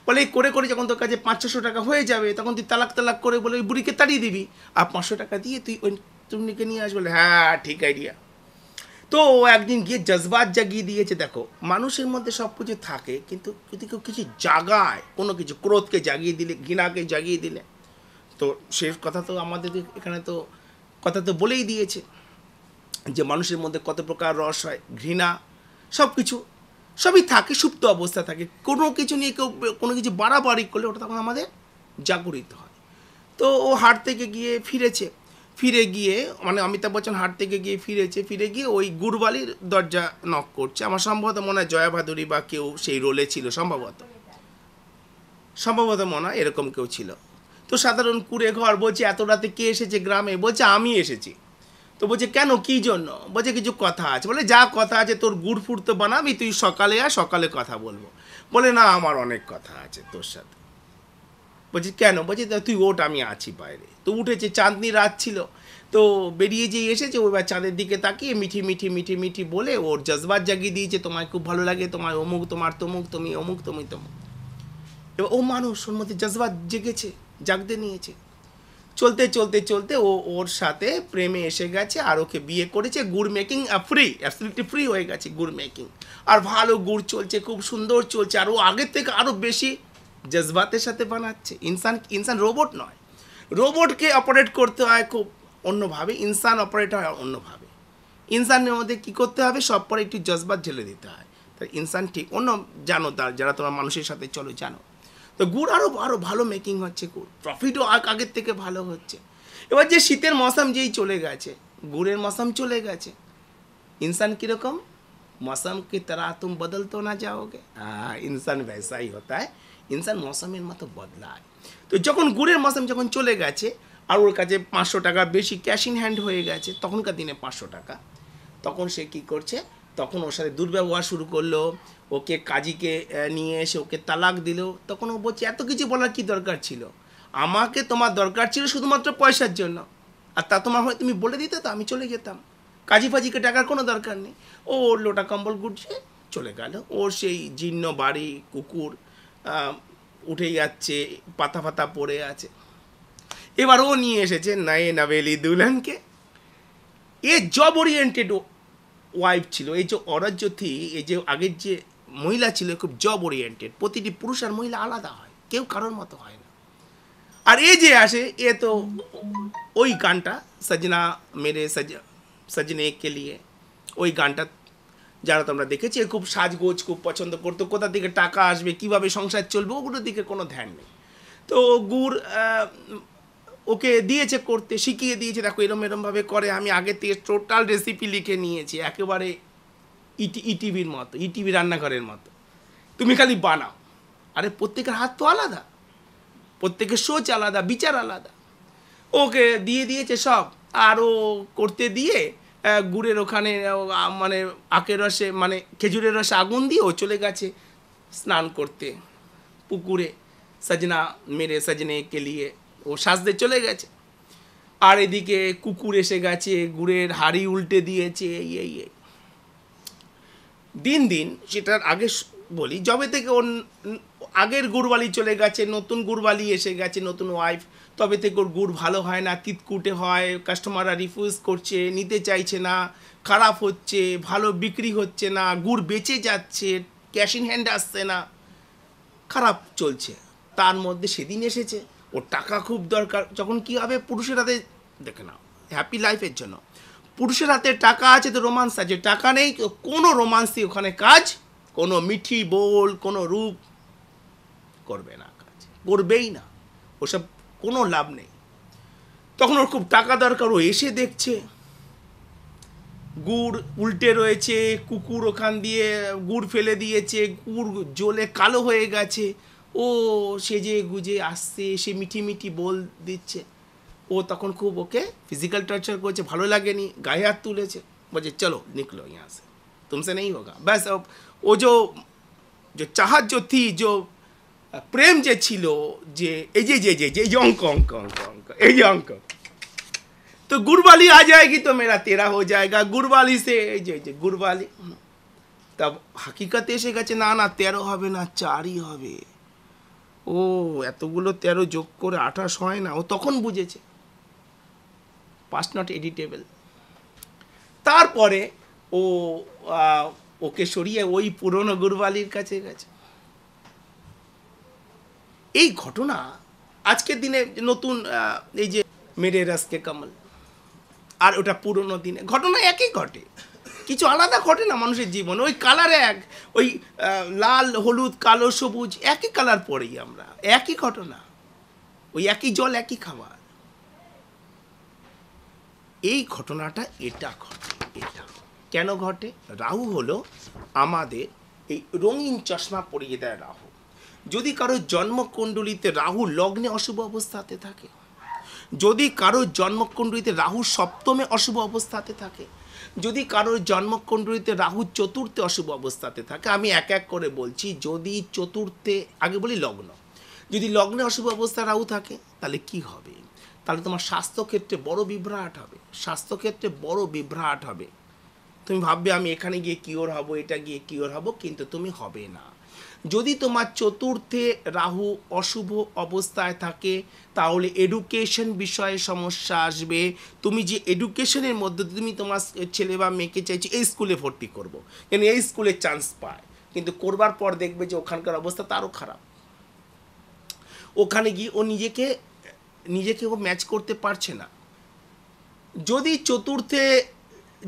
বলে এই করে করে যখন তোর কাছে 500-600 টাকা হয়ে যাবে, তখন তুই তালাক তালাক করে বলে ওই বুড়িকে তাড়িয়ে দিবি, আর 500 টাকা দিয়ে তুই ওই তরুণীকে নিয়ে আসবি। বলে হ্যাঁ ঠিক আইডিয়া। তো ও একদিন গিয়ে জজবাত জাগিয়ে দিয়েছে। দেখো, মানুষের মধ্যে সব কিছু থাকে, কিন্তু যদি কেউ কিছু জাগায়, কোনো কিছু ক্রোধকে জাগিয়ে দিলে, ঘৃণাকে জাগিয়ে দিলে, তো সে কথা তো আমাদের এখানে তো কথা তো বলেই দিয়েছে যে মানুষের মধ্যে কত প্রকার রস হয়, ঘৃণা, সব কিছু সবই থাকে, সুপ্ত অবস্থা থাকে। কোনো কিছু নিয়ে কেউ কোনো কিছু বাড়াবাড়ি করলে ওটা তখন আমাদের জাগরিত হয়। তো ও হাট থেকে গিয়ে ফিরেছে, ফিরে গিয়ে মানে অমিতাভ বচ্চন হাট থেকে গিয়ে ফিরেছে, ফিরে গিয়ে ওই গুড়বালির দরজা নক করছে। আমার সম্ভবত মনে হয় জয়া ভাদুরী বা কেউ সেই রোলে ছিল, সম্ভবত সম্ভবত মনে হয় এরকম কেউ ছিল। তো সাধারণ কুড়ে ঘর। বলছে এত রাতে কে এসেছে গ্রামে? বলছে আমি এসেছি। তো বলছে কেন, কী জন্য? বলছে কিছু কথা আছে। বলে যা কথা আছে, তোর গুড় ফুড় তো বানাবি, তুই সকালে আর সকালে কথা বলবো। বলে না, আমার অনেক কথা আছে তোর সাথে। বলছি কেন? বলছি তুই ওঠ, আমি আছি বাইরে। তো উঠেছে, চাঁদনি রাত ছিল, তো বেরিয়ে যেয়ে এসেছে, ওইবার চাঁদের দিকে তাকিয়ে মিঠি মিঠি মিঠি মিঠি বলে ওর জজবাত জাগিয়ে দিয়েছে, তোমায় খুব ভালো লাগে, তোমার অমুক, তোমার তমুক, তুমি অমুক, তুমি তমুক। এবার ও মানুষ, ওর মধ্যে জজবাত জেগেছে, জাগতে নিয়েছে। চলতে চলতে চলতে ও ওর সাথে প্রেমে এসে গেছে, আর ওকে বিয়ে করেছে। গুড় মেকিং ফ্রি, অ্যাবসলিউটলি ফ্রি হয়ে গেছে গুড় মেকিং, আর ভালো গুড় চলছে, খুব সুন্দর চলছে, আর ও আগের থেকে আরও বেশি জজবাতের সাথে বানাচ্ছে। ইনসান রোবট নয়, রোবটকে অপারেট করতে হয় খুব অন্যভাবে, ইনসান অপারেট হয় অন্যভাবে। ইনসানের মধ্যে কী করতে হবে, সব পরে একটু জজবাত ঢেলে দিতে হয়, তাই ইনসান ঠিক অন্য। জানো, তার যারা তোমার মানুষের সাথে চলো জানো। তো গুড় আরও আরও ভালো মেকিং হচ্ছে, গুড় প্রফিটও আগের থেকে ভালো হচ্ছে। এবার যে শীতের মৌসুম যেই চলে গেছে, গুড়ের মৌসুম চলে গেছে, इंसान কীরকম, मौसम की तरह तुम बदल तो ना जाओगे। इंसान वैसा ही होता है, इंसान মৌসুমের মতো বদলায়। তো যখন গুড়ের মৌসুম যখন চলে গেছে, আর ওর কাছে 500 টাকা বেশি ক্যাশ ইন হ্যান্ড হয়ে গেছে, তখনকার দিনে 500 টাকা, তখন সে কী করছে, তখন ওর সাথে দুর্ব্যবহার শুরু করলো, ওকে কাজীকে নিয়ে এসে ওকে তালাক দিল। তখন ও বলছে এত কিছু বলার কী দরকার ছিল, আমাকে তোমার দরকার ছিল শুধুমাত্র পয়সার জন্য, আর তা তোমার হয় তুমি বলে দিতে তো আমি চলে যেতাম, কাজী ফাজিকে টাকার কোনো দরকার নেই। ও ওর লোটা কম্বল গুটিয়ে চলে গেল। ওর সেই জীর্ণ বাড়ি, কুকুর উঠে যাচ্ছে, পাতা ফাতা পড়ে আছে। এবার ও নিয়ে এসেছে নয়ে নভেলি দুলহানকে। এ জব ওরিয়েন্টেড ওয়াইফ ছিল। এই যে অরাজ্যথি, এই যে আগের যে মহিলা ছিল, খুব জব ওরিয়েন্টেড। প্রতিটি পুরুষ আর মহিলা আলাদা হয়, কেউ কারোর মতো হয় না। আর এ যে আসে, এ তো ওই গানটা সজনা মেরে সজনে কে লিয়ে, ওই গানটা যারা তোমরা দেখেছি, খুব সাজগোজ খুব পছন্দ করতো, কোথা থেকে টাকা আসবে, কিভাবে সংসার চলবে, ওগুলোর দিকে কোনো ধ্যান নেই। তো গুড় ওকে দিয়েছে করতে, শিখিয়ে দিয়েছে, দেখো এরম এরমভাবে করে, আমি আগে থেকে টোটাল রেসিপি লিখে নিয়েছি, একেবারে ইটিভির মতো, ইটিভি রান্নাঘরের মতো, তুমি খালি বানাও। আরে প্রত্যেকের হাত তো আলাদা, প্রত্যেকের সোচ আলাদা, বিচার আলাদা। ওকে দিয়ে দিয়েছে সব, আর ও করতে দিয়ে গুড়ের ওখানে মানে আখের রসে, মানে খেজুরের রসে আগুন দিয়ে ও চলে গেছে স্নান করতে পুকুরে, সজনা মেরে সজনে কে লিয়ে ও সাজতে চলে গেছে। আর এদিকে কুকুর এসে গেছে, গুড়ের হাঁড়ি উল্টে দিয়েছে, এই দিন দিন। সেটার আগে বলি, যবে থেকে ওর আগের গুড়বালি চলে গেছে, নতুন গুড়বালি এসে গেছে, নতুন ওয়াইফ, তবে থেকে ওর গুড় ভালো হয় না, তিতকুটে হয়, কাস্টমাররা রিফিউজ করছে, নিতে চাইছে না, খারাপ হচ্ছে, ভালো বিক্রি হচ্ছে না, গুড় বেঁচে যাচ্ছে, ক্যাশ ইন হ্যান্ড আসছে না, খারাপ চলছে। তার মধ্যে সেদিন এসেছে, ওর টাকা খুব দরকার, যখন কী হবে পুরুষের হাতে দেখে নাও, হ্যাপি লাইফের জন্য। পুরুষের হাতে টাকা আছে তো রোমান্স আছে, টাকা নেই তো কোনো রোমান্সই ওখানে কাজ, কোনো মিঠি বোল, কোনো রূপ করবে না, কাজ করবেই না, ওসব কোনো লাভ নেই। তখন ওর খুব টাকা দরকার, ও এসে দেখছে গুড় উল্টে রয়েছে, কুকুর ওখান দিয়ে গুড় ফেলে দিয়েছে, গুড় জ্বলে কালো হয়ে গেছে, ও সেজে গুজে আসছে, সে মিঠি মিঠি বল দিচ্ছে। ও তখন খুব ওকে ফিজিক্যাল টর্চার করছে, ভালো লাগেনি, গায়ে হাত তুলেছে, বলছে চলো নিকলো यहाँ से, तुमसे नहीं होगा बस। ও जो चाहत जो थी, जो প্রেম যে ছিল, যে এই যে যে যে যে অঙ্ক অঙ্ক অঙ্ক অঙ্ক এই যে অঙ্ক, तो गुड़वाली आ जाएगी तो मेरा तेरा हो जाएगा, गुड़वाली से যে गुड़वाली। तब हकीकत এসে গেছে, না না 13 হবে না, 4ই হবে। ও এতগুলো 13 যোগ করে 28 হয় না, ও তখন বুঝেছে পাস্ট নট এডিটেবল। তারপরে ও ওকে সরিয়ে ওই পুরনো গুরবালির কাছে গেছে। এই ঘটনা আজকের দিনে নতুন, এই যে মেরে রসকে কমল, আর ওটা পুরনো দিনে ঘটনা একই ঘটে, কিছু আলাদা ঘটে না মানুষের জীবনে। ওই কালার এক, ওই লাল হলুদ কালো সবুজ একই কালার পরেই আমরা, একই ঘটনা, ওই একই জল একই খাবার। এই ঘটনাটা এটা ঘটে, এটা কেন ঘটে? রাহু হলো আমাদের এই রঙিন চশমা পরিয়ে দেয় রাহু। যদি কারো জন্মকুণ্ডলিতে রাহু লগ্নে অশুভ অবস্থাতে থাকে, যদি কারো জন্মকুণ্ডলিতে রাহু সপ্তমে অশুভ অবস্থাতে থাকে, যদি কারোর জন্মকুণ্ডলিতে রাহু চতুর্থে অশুভ অবস্থাতে থাকে, আমি এক এক করে বলছি। যদি চতুর্থে, আগে বলি লগ্ন, যদি লগ্নে অশুভ অবস্থায় রাহু থাকে তাহলে কি হবে? তাহলে তোমার স্বাস্থ্যক্ষেত্রে বড় বিভ্রাট হবে, স্বাস্থ্যক্ষেত্রে বড় বিভ্রাট হবে। তুমি ভাববে আমি এখানে গিয়ে কিওর হব, এটা গিয়ে কিওর হব, কিন্তু তুমি হবে না। যদি তোমার চতুর্থে রাহু অশুভ অবস্থায় থাকে তাহলে এডুকেশন বিষয়ে সমস্যা আসবে। তুমি যে এডুকেশনের মধ্যে তুমি তোমার ছেলে বা মেয়েকে চাইছি এই স্কুলে ভর্তি করবো, কেন এই স্কুলে চান্স পায়, কিন্তু করবার পর দেখবে যে ওখানকার অবস্থা তারও খারাপ। ওখানে গিয়ে ও নিজেকে ও ম্যাচ করতে পারছে না। যদি চতুর্থে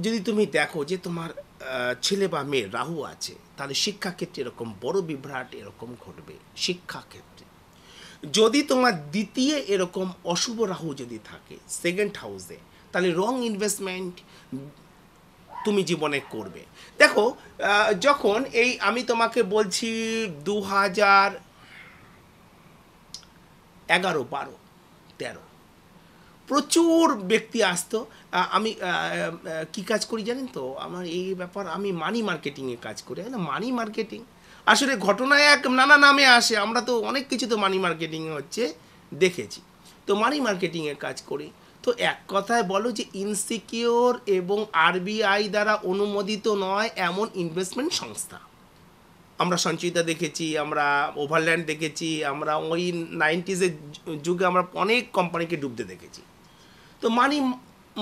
যদি তুমি দেখো যে তোমার ছেলে বা মেয়ের রাহু আছে, তাহলে শিক্ষাক্ষেত্রে এরকম বড় বিভ্রাট এরকম ঘটবে। শিক্ষাক্ষেত্রে যদি তোমার দ্বিতীয় এরকম অশুভ রাহু যদি থাকে সেকেন্ড হাউসে, তাহলে রং ইনভেস্টমেন্ট তুমি জীবনে করবে। দেখো যখন এই আমি তোমাকে বলছি 2011, 12, 13 প্রচুর ব্যক্তি আসতো। আমি কি কাজ করি জানেন তো, আমার এই ব্যাপার, আমি মানি মার্কেটিংয়ে কাজ করি। মানি মার্কেটিং আসলে ঘটনা এক নানা নামে আসে, আমরা তো অনেক কিছু তো মানি মার্কেটিংয়ে হচ্ছে দেখেছি। তো মানি মার্কেটিংয়ে কাজ করি। তো এক কথায় বলো যে ইনসিকিওর এবং আরবিআই দ্বারা অনুমোদিত নয় এমন ইনভেস্টমেন্ট সংস্থা, আমরা সঞ্চয়িতা দেখেছি, আমরা ওভারল্যান্ড দেখেছি, আমরা ওই 90s যুগে আমরা অনেক কোম্পানিকে ডুবতে দেখেছি। তো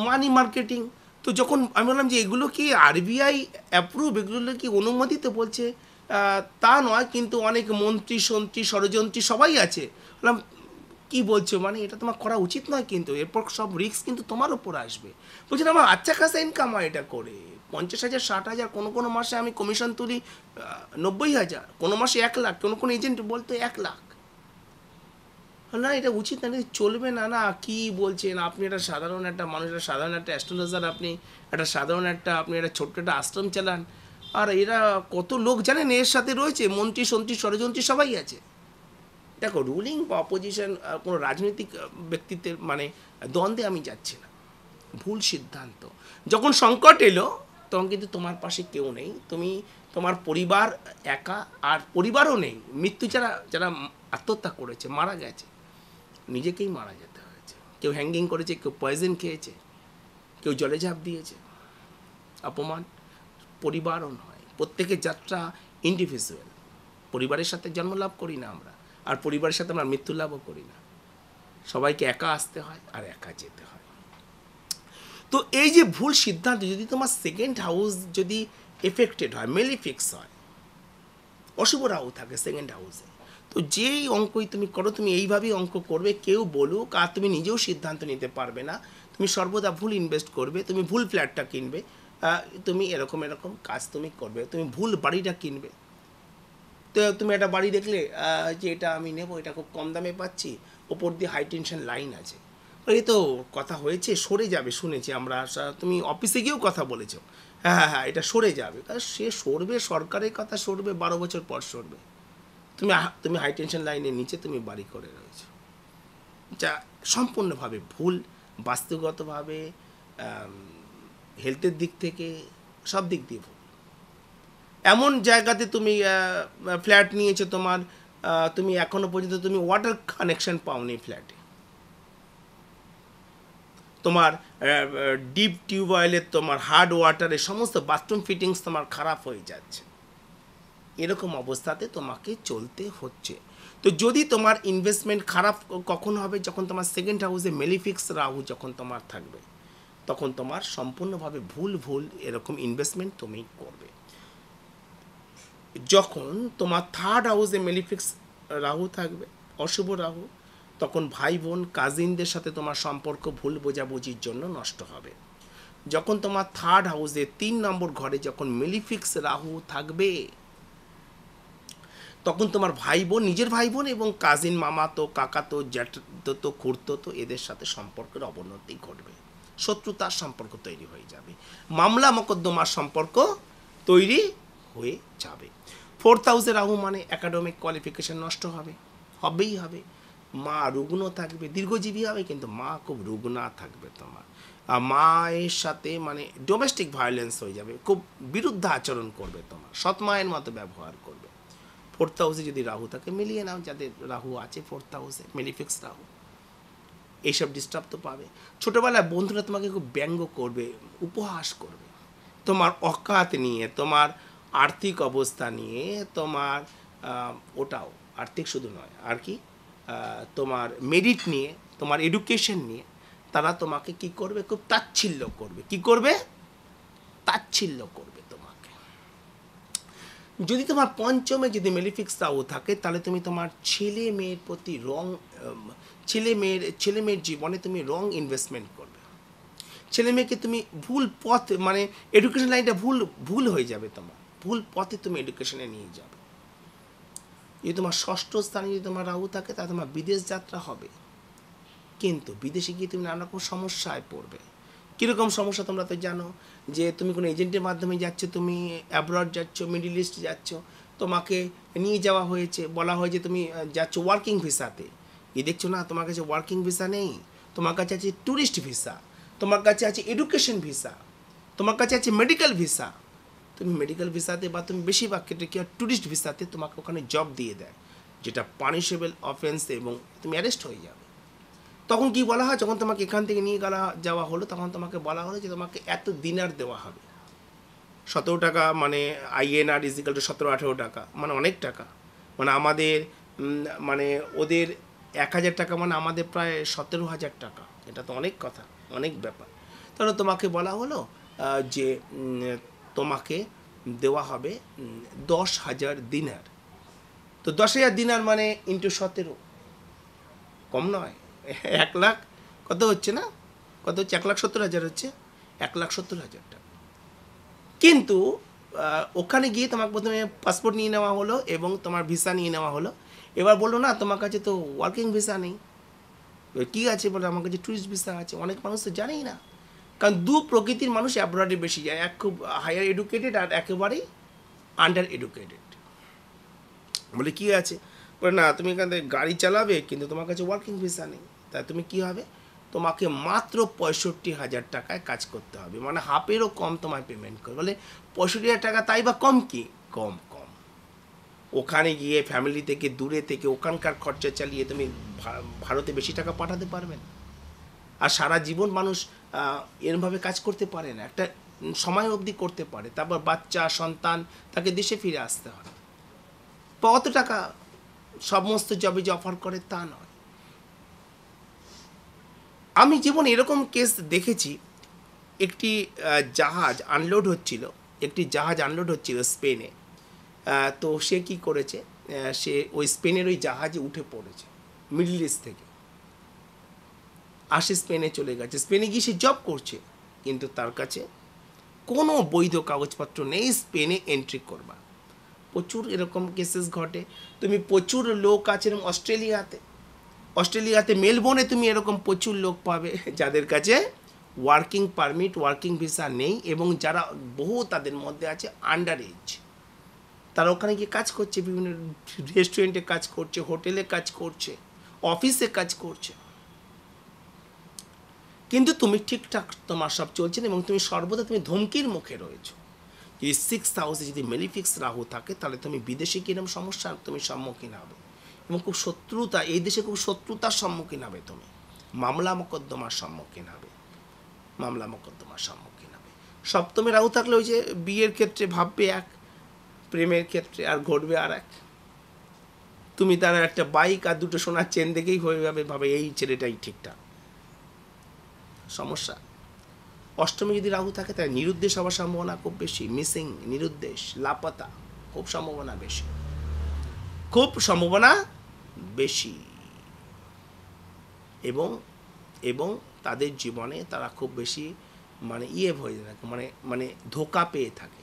মানি মার্কেটিং, তো যখন আমি বললাম যে এগুলো কি আরবিআই অ্যাপ্রুভ, এগুলো কি অনুমোদিত, বলছে তা নয়, কিন্তু অনেক মন্ত্রী সন্ত্রী ষড়যন্ত্রী সবাই আছে। বললাম কী বলছো, মানে এটা তোমার করা উচিত নয়, কিন্তু এরপর সব রিস্ক কিন্তু তোমার ওপর আসবে। বলছেন আমার আচ্ছা খাসা ইনকাম হয় এটা করে, 50,000 60,000, কোনো মাসে আমি কমিশন তুলি 90,000, কোনো মাসে 1 লাখ, কোনো এজেন্ট বলতো 1 লাখ। না এটা উচিত না, চলবে না। না কি বলছেন আপনি, একটা সাধারণ একটা মানুষ, একটা সাধারণ একটা অ্যাস্ট্রোলজার, আপনি একটা সাধারণ আপনি একটা ছোট্ট একটা আশ্রম চালান, আর এরা কত লোক জানেন এর সাথে রয়েছে, মন্ত্রী সন্ত্রী ষড়যন্ত্রী সবাই আছে। দেখো রুলিং বা অপোজিশন কোনো রাজনৈতিক ব্যক্তিত্বের মানে দ্বন্দ্বে আমি যাচ্ছি না, ভুল সিদ্ধান্ত। যখন সংকট এলো তখন কিন্তু তোমার পাশে কেউ নেই, তুমি তোমার পরিবার একা, আর পরিবারও নেই। মৃত্যু যারা আত্মহত্যা করেছে, মারা গেছে, নিজেকেই মারা যেতে হয়েছে, কেউ হ্যাঙ্গিং করেছে, কেউ পয়জন খেয়েছে, কেউ জলে ঝাঁপ দিয়েছে। অপমান পরিবারও নয়, প্রত্যেকের যাত্রা ইন্ডিভিজুয়াল। পরিবারের সাথে জন্ম লাভ করি না আমরা, আর পরিবারের সাথে আমরা মৃত্যু লাভও করি না। সবাইকে একা আসতে হয় আর একা যেতে হয়। তো এই যে ভুল সিদ্ধান্ত, যদি তোমার সেকেন্ড হাউস যদি এফেক্টেড হয়, মেলিফিক্স হয়, অশুভ রাহু থাকে সেকেন্ড হাউসে, তো যেই অঙ্কই তুমি করো, তুমি এইভাবেই অঙ্ক করবে, কেউ বলুক, আর তুমি নিজেও সিদ্ধান্ত নিতে পারবে না। তুমি সর্বদা ভুল ইনভেস্ট করবে, তুমি ভুল ফ্ল্যাটটা কিনবে, তুমি এরকম এরকম কাজ তুমি করবে, তুমি ভুল বাড়িটা কিনবে। তো তুমি একটা বাড়ি দেখলে যে এটা আমি নেব, এটা খুব কম দামে পাচ্ছি, ওপর দিয়ে হাই টেনশন লাইন আছে, এই তো কথা হয়েছে সরে যাবে শুনেছি আমরা, তুমি অফিসে গিয়েও কথা বলেছো, হ্যাঁ হ্যাঁ হ্যাঁ এটা সরে যাবে, কারণ সে সরবে, সরকারের কথা সরবে 12 বছর পর সরবে, তুমি হাই টেনশন লাইনের নিচে তুমি বাড়ি করে রয়েছো, যা সম্পূর্ণভাবে ভুল, বাস্তুগতভাবে, হেলথের দিক থেকে, সব দিক দিয়ে ভুল। এমন জায়গাতে তুমি ফ্ল্যাট নিয়েছো, তোমার তুমি এখনো পর্যন্ত তুমি ওয়াটার কানেকশন পাওনি ফ্ল্যাটে, তোমার ডিপ টিউবওয়েলের, তোমার হার্ড ওয়াটারের সমস্ত বাথরুম ফিটিংস তোমার খারাপ হয়ে যাচ্ছে, এরকম অবস্থাতে তোমাকে চলতে হচ্ছে। তো যদি তোমার ইনভেস্টমেন্ট খারাপ কখন হবে, যখন তোমার সেকেন্ড হাউসে মেলিফিক্স রাহু যখন তোমার থাকবে, তখন তোমার সম্পূর্ণভাবে ভুল ভুল এরকম ইনভেস্টমেন্ট তুমি করবে। যখন তোমার থার্ড হাউসে মেলিফিক্স রাহু থাকবে, অশুভ রাহু, তখন ভাই বোন কাজিনদের সাথে তোমার সম্পর্ক ভুল বোঝাবুঝির জন্য নষ্ট হবে। যখন তোমার থার্ড হাউসে 3 নম্বর ঘরে যখন মেলিফিক্স রাহু থাকবে, তখন তোমার ভাই বোন, নিজের ভাই বোন এবং কাজিন, মামা তো, কাকা তো, জ্যাঠতো তো, খুড়তো তো, এদের সাথে সম্পর্কের অবনতি ঘটবে, শত্রুতার সম্পর্ক তৈরি হয়ে যাবে, মামলা মকদ্দমার সম্পর্ক তৈরি হয়ে যাবে। ফোর্থ হাউসে রাহু মানে একাডেমিক কোয়ালিফিকেশন নষ্ট হবে, হবেই হবে। মা রুগ্ন থাকবে, দীর্ঘজীবী হবে কিন্তু মা খুব রুগ্না থাকবে তোমার, মায়ের সাথে মানে ডোমেস্টিক ভায়োলেন্স হয়ে যাবে, খুব বিরুদ্ধ আচরণ করবে, তোমার সৎ মায়ের মতো ব্যবহার করবে। ফোর্থ হাউসে যদি রাহু থাকে, মিলিয়ে নাও যাদের রাহু আছে ফোর্থ হাউসে, মেলিফিক্স রাহু, এইসব ডিস্টার্ব তো পাবে। ছোটোবেলায় বন্ধুরা তোমাকে খুব ব্যঙ্গ করবে, উপহাস করবে, তোমার অকাত নিয়ে, তোমার আর্থিক অবস্থা নিয়ে, তোমার ওটাও আর্থিক শুধু নয় আর কি, তোমার মেরিট নিয়ে, তোমার এডুকেশন নিয়ে, তারা তোমাকে কি করবে, খুব তাচ্ছিল্য করবে, কি করবে, তাচ্ছিল্য করবে তোমাকে। যদি তোমার পঞ্চমে যদি মেলিফিক্স রাহু থাকে, তাহলে তুমি তোমার ছেলে মেয়ের প্রতি ছেলে মেয়ের জীবনে তুমি রং ইনভেস্টমেন্ট করবে, ছেলে মেয়েকে তুমি ভুল পথ, মানে এডুকেশন লাইনটা ভুল হয়ে যাবে, তোমার ভুল পথে তুমি এডুকেশনে নিয়ে যাবে। যদি তোমার ষষ্ঠ স্থানে যদি তোমার রাহু থাকে, তাহলে তোমার বিদেশ যাত্রা হবে, কিন্তু বিদেশে গিয়ে তুমি নানা রকম সমস্যায় পড়বে। কীরকম সমস্যা তোমরা তো জানো, যে তুমি কোনো এজেন্টের মাধ্যমে যাচ্ছ, তুমি অ্যাব্রড যাচ্ছ, মিডল ইস্ট যাচ্ছ, তোমাকে নিয়ে যাওয়া হয়েছে, বলা হয় যে তুমি যাচ্ছ ওয়ার্কিং ভিসাতে, দেখছো না তোমার কাছে ওয়ার্কিং ভিসা নেই, তোমার কাছে আছে ট্যুরিস্ট ভিসা, তোমার কাছে আছে এডুকেশন ভিসা, তোমার কাছে আছে মেডিকেল ভিসা। তুমি মেডিকেল ভিসাতে বা তুমি বেশিরভাগ ক্ষেত্রে কি ট্যুরিস্ট ভিসাতে তোমাকে ওখানে জব দিয়ে দেয়, যেটা পানিশেবল অফেন্স এবং তুমি অ্যারেস্ট হয়ে যাবে। তখন কি বলা হয়, যখন তোমাকে এখান থেকে নিয়ে যাওয়া হলো, তখন তোমাকে বলা হলো যে তোমাকে এত দিনার দেওয়া হবে, 17 টাকা, মানে INR ইজিক্যাল টু 17-18 টাকা, মানে অনেক টাকা, মানে আমাদের মানে ওদের 1000 টাকা মানে আমাদের প্রায় 17,000 টাকা, এটা তো অনেক কথা, অনেক ব্যাপার। তাহলে তোমাকে বলা হলো যে তোমাকে দেওয়া হবে 10,000 দিনার। তো 10,000 দিনার মানে ইন্টু 17, কম নয়, 1 লাখ কত হচ্ছে না, কত হচ্ছে, 1,70,000 হচ্ছে, 1,70,000 টাকা। কিন্তু ওখানে গিয়ে তোমাকে প্রথমে পাসপোর্ট নিয়ে নেওয়া হলো এবং তোমার ভিসা নিয়ে নেওয়া হলো। এবার বললো না তোমার কাছে তো ওয়ার্কিং ভিসা নেই, কী আছে বলে, আমার কাছে ট্যুরিস্ট ভিসা আছে। অনেক মানুষ তো জানেই না, কারণ দু প্রকৃতির মানুষ অ্যাব্রডে বেশি যায়, এক খুব হায়ার এডুকেটেড আর একেবারেই আন্ডার এডুকেটেড। বলে কী আছে, বলে না তুমি এখান থেকে গাড়ি চালাবে কিন্তু তোমার কাছে ওয়ার্কিং ভিসা নেই, তাই তুমি কী হবে, তোমাকে মাত্র 65,000 টাকায় কাজ করতে হবে, মানে হাফেরও কম তোমায় পেমেন্ট করবে। বলে 65,000 টাকা, তাই বা কম কি, কম। ওখানে গিয়ে ফ্যামিলি থেকে দূরে থেকে ওখানকার খরচা চালিয়ে তুমি ভারতে বেশি টাকা পাঠাতে পারবে না। আর সারা জীবন মানুষ এরমভাবে কাজ করতে পারে না, একটা সময় অবধি করতে পারে, তারপর বাচ্চা সন্তান, তাকে দেশে ফিরে আসতে হয়। অত টাকা সমস্ত জবে যে অফার করে তা নয়। আমি জীবনে এরকম কেস দেখেছি, একটি জাহাজ আনলোড হচ্ছিল স্পেনে, তো সে কি করেছে, সে ওই স্পেনের ওই জাহাজে উঠে পড়েছে মিডল ইস্ট থেকে, আসে স্পেনে চলে গেছে, স্পেনে গিয়ে সে জব করছে, কিন্তু তার কাছে কোনো বৈধ কাগজপত্র নেই স্পেনে এন্ট্রি করবা। প্রচুর এরকম কেসেস ঘটে। তুমি প্রচুর লোক আছে এরকম অস্ট্রেলিয়াতে মেলবোর্নে তুমি এরকম প্রচুর লোক পাবে যাদের কাছে ওয়ার্কিং পারমিট, ওয়ার্কিং ভিসা নেই, এবং যারা বহু তাদের মধ্যে আছে আন্ডার এজ। তারা ওখানে গিয়ে কাজ করছে, বিভিন্ন রেস্টুরেন্টে কাজ করছে, হোটেলে কাজ করছে, অফিসে কাজ করছে, কিন্তু তুমি ঠিকঠাক তোমার সব চলছে না, এবং তুমি সর্বদা তুমি ধমকির মুখে রয়েছো। যদি 6th হাউসে যদি মেলিফিক্স রাহু থাকে, তাহলে তুমি বিদেশে কিরকম সমস্যার তুমি সম্মুখীন হবে, এবং খুব শত্রুতা, এই দেশে খুব শত্রুতার সম্মুখীন হবে, তুমি মামলা মোকদ্দমার সম্মুখীন হবে, মামলা মোকদ্দমার সম্মুখীন হবে। সপ্তমে রাহু থাকলে ওই যে বিয়ের ক্ষেত্রে ভাববে এক, প্রেমের ক্ষেত্রে আর ঘটবে আর এক। তুমি তার একটা বাইক আর দুটো সোনার চেন দেখেই হয়ে যাবে, ভাবে এই ছেলেটাই ঠিকঠাক। সমস্যা। অষ্টমে যদি রাহু থাকে তাহলে নিরুদ্দেশ হওয়ার সম্ভাবনা খুব বেশি, মিসিং, নিরুদ্দেশ, লাপাতা, খুব সম্ভাবনা বেশি, খুব সম্ভাবনা বেশি। এবং এবং তাদের জীবনে তারা খুব বেশি মানে হয়ে থাকে, মানে ধোঁকা পেয়ে থাকে।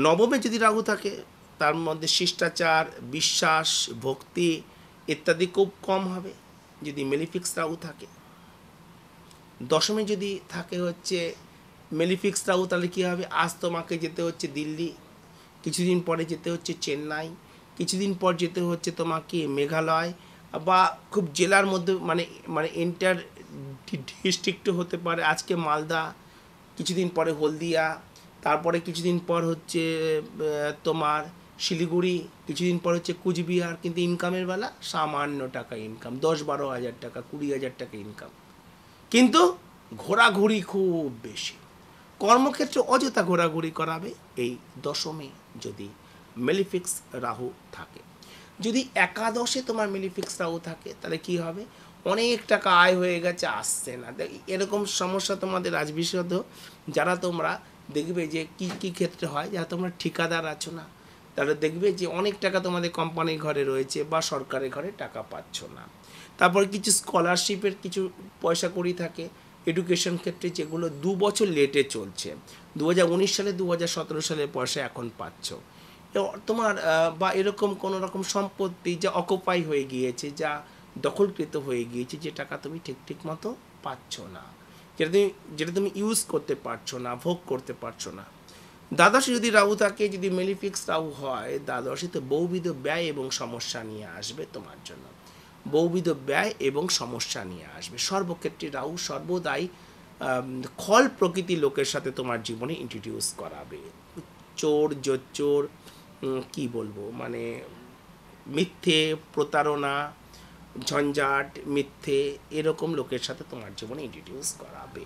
নবমে যদি রাহু থাকে, তার মধ্যে শিষ্টাচার, বিশ্বাস, ভক্তি ইত্যাদি খুব কম হবে যদি মেলিফিক্স রাহু থাকে। দশমে যদি থাকে হচ্ছে মেলিফিক্স রাহু, তাহলে কী হবে, আজ তোমাকে যেতে হচ্ছে দিল্লি, কিছুদিন পরে যেতে হচ্ছে চেন্নাই, কিছুদিন পর যেতে হচ্ছে তোমাকে মেঘালয়, বা খুব জেলার মধ্যে মানে মানে ইন্টার ডিস্ট্রিক্টও হতে পারে, আজকে মালদা, কিছুদিন পরে হলদিয়া, তারপরে কিছুদিন পর হচ্ছে তোমার শিলিগুড়ি, কিছুদিন পর হচ্ছে কুচবিহার, কিন্তু ইনকামের বেলা সামান্য টাকা ইনকাম, 10-12 হাজার টাকা, 20 হাজার টাকা ইনকাম, কিন্তু ঘোরাঘুরি খুব বেশি, কর্মক্ষেত্রে অযথা ঘোরাঘুরি করাবে এই দশমে যদি মেলিফিক্স রাহু থাকে। যদি একাদশে তোমার মেলিফিক্স রাহু থাকে, তাহলে কি হবে, অনেক টাকা আয় হয়ে গেছে, আসছে না, এরকম সমস্যা তোমাদের আজ বিশেষত যারা তোমরা দেখবে যে কি কি ক্ষেত্রে হয়, যারা তোমরা ঠিকাদার আছো না, তারা দেখবে যে অনেক টাকা তোমাদের কোম্পানির ঘরে রয়েছে বা সরকারের ঘরে টাকা পাচ্ছ না। তারপর কিছু স্কলারশিপের কিছু পয়সা কড়ি থাকে এডুকেশন ক্ষেত্রে, যেগুলো 2 বছর লেটে চলছে, 2019 সালে 2017 সালের পয়সা এখন পাচ্ছ। তোমার বা এরকম কোনো রকম সম্পত্তি যা অকুপাই হয়ে গিয়েছে, যা দখলকৃত হয়ে গিয়েছে, যে টাকা তুমি ঠিক মতো পাচ্ছ না, যেটা তুমি ইউজ করতে পারছো না, ভোগ করতে পারছো না। দ্বাদশে যদি রাহু থাকে, যদি মেলিফিক্স রাহু হয় দ্বাদশে, তো বহুবিধ ব্যয় এবং সমস্যা নিয়ে আসবে তোমার জন্য, বহুবিধ ব্যয় এবং সমস্যা নিয়ে আসবে। সর্বক্ষেত্রে রাহু সর্বদাই খল প্রকৃতির লোকের সাথে তোমার জীবনে ইন্ট্রোডিউস করাবে, চোর, জোচ্চোর, কি বলবো, মানে মিথ্যে, প্রতারণা, ঝঞ্ঝাট, মিথ্যে, এরকম লোকের সাথে তোমার জীবনে ইন্ট্রোডিউস করাবে।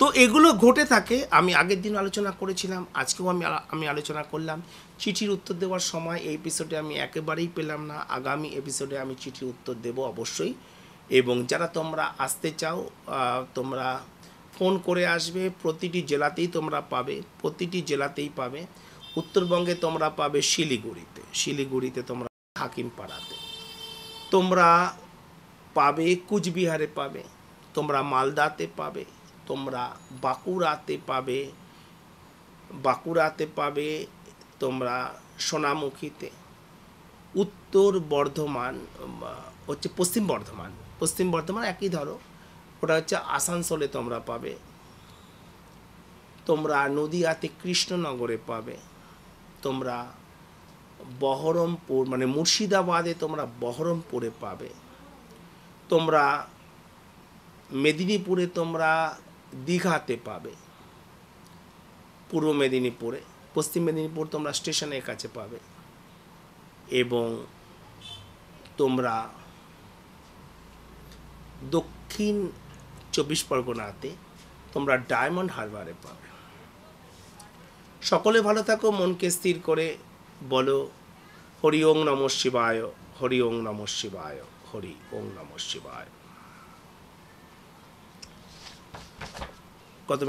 তো এগুলো ঘটে থাকে, আমি আগের দিন আলোচনা করেছিলাম, আজকেও আমি আলোচনা করলাম। চিঠির উত্তর দেওয়ার সময় এই এপিসোডে আমি একেবারেই পেলাম না, আগামী এপিসোডে আমি চিঠির উত্তর দেব অবশ্যই। এবং যারা তোমরা আসতে চাও, তোমরা ফোন করে আসবে, প্রতিটি জেলাতেই তোমরা পাবে, প্রতিটি জেলাতেই পাবে। উত্তরবঙ্গে তোমরা পাবে শিলিগুড়িতে তোমরা হাকিমপাড়াতে, তোমরা পাবে কুচবিহারে পাবে, তোমরা মালদাতে পাবে, তোমরা বাঁকুড়াতে পাবে, তোমরা সোনামুখীতে, উত্তর বর্ধমান হচ্ছে পশ্চিম বর্ধমান একই ধরো, ওটা হচ্ছে আসানসোলে তোমরা পাবে, তোমরা নদিয়াতে কৃষ্ণনগরে পাবে, তোমরা বহরমপুর মানে মুর্শিদাবাদে তোমরা বহরমপুরে পাবে, তোমরা মেদিনীপুরে তোমরা দীঘাতে পাবে, পূর্ব মেদিনীপুরে, পশ্চিম মেদিনীপুর তোমরা স্টেশনের কাছে পাবে, এবং তোমরা দক্ষিণ 24 পরগনাতে তোমরা ডায়মন্ড হারবারে পাবে। সকলে ভালো থাকো, মনকে স্থির করে বলো হরি ওং নমঃ শিবায়, হরি ওং নমঃ শিবায়, হরি ওং নমঃ শিবায়। কত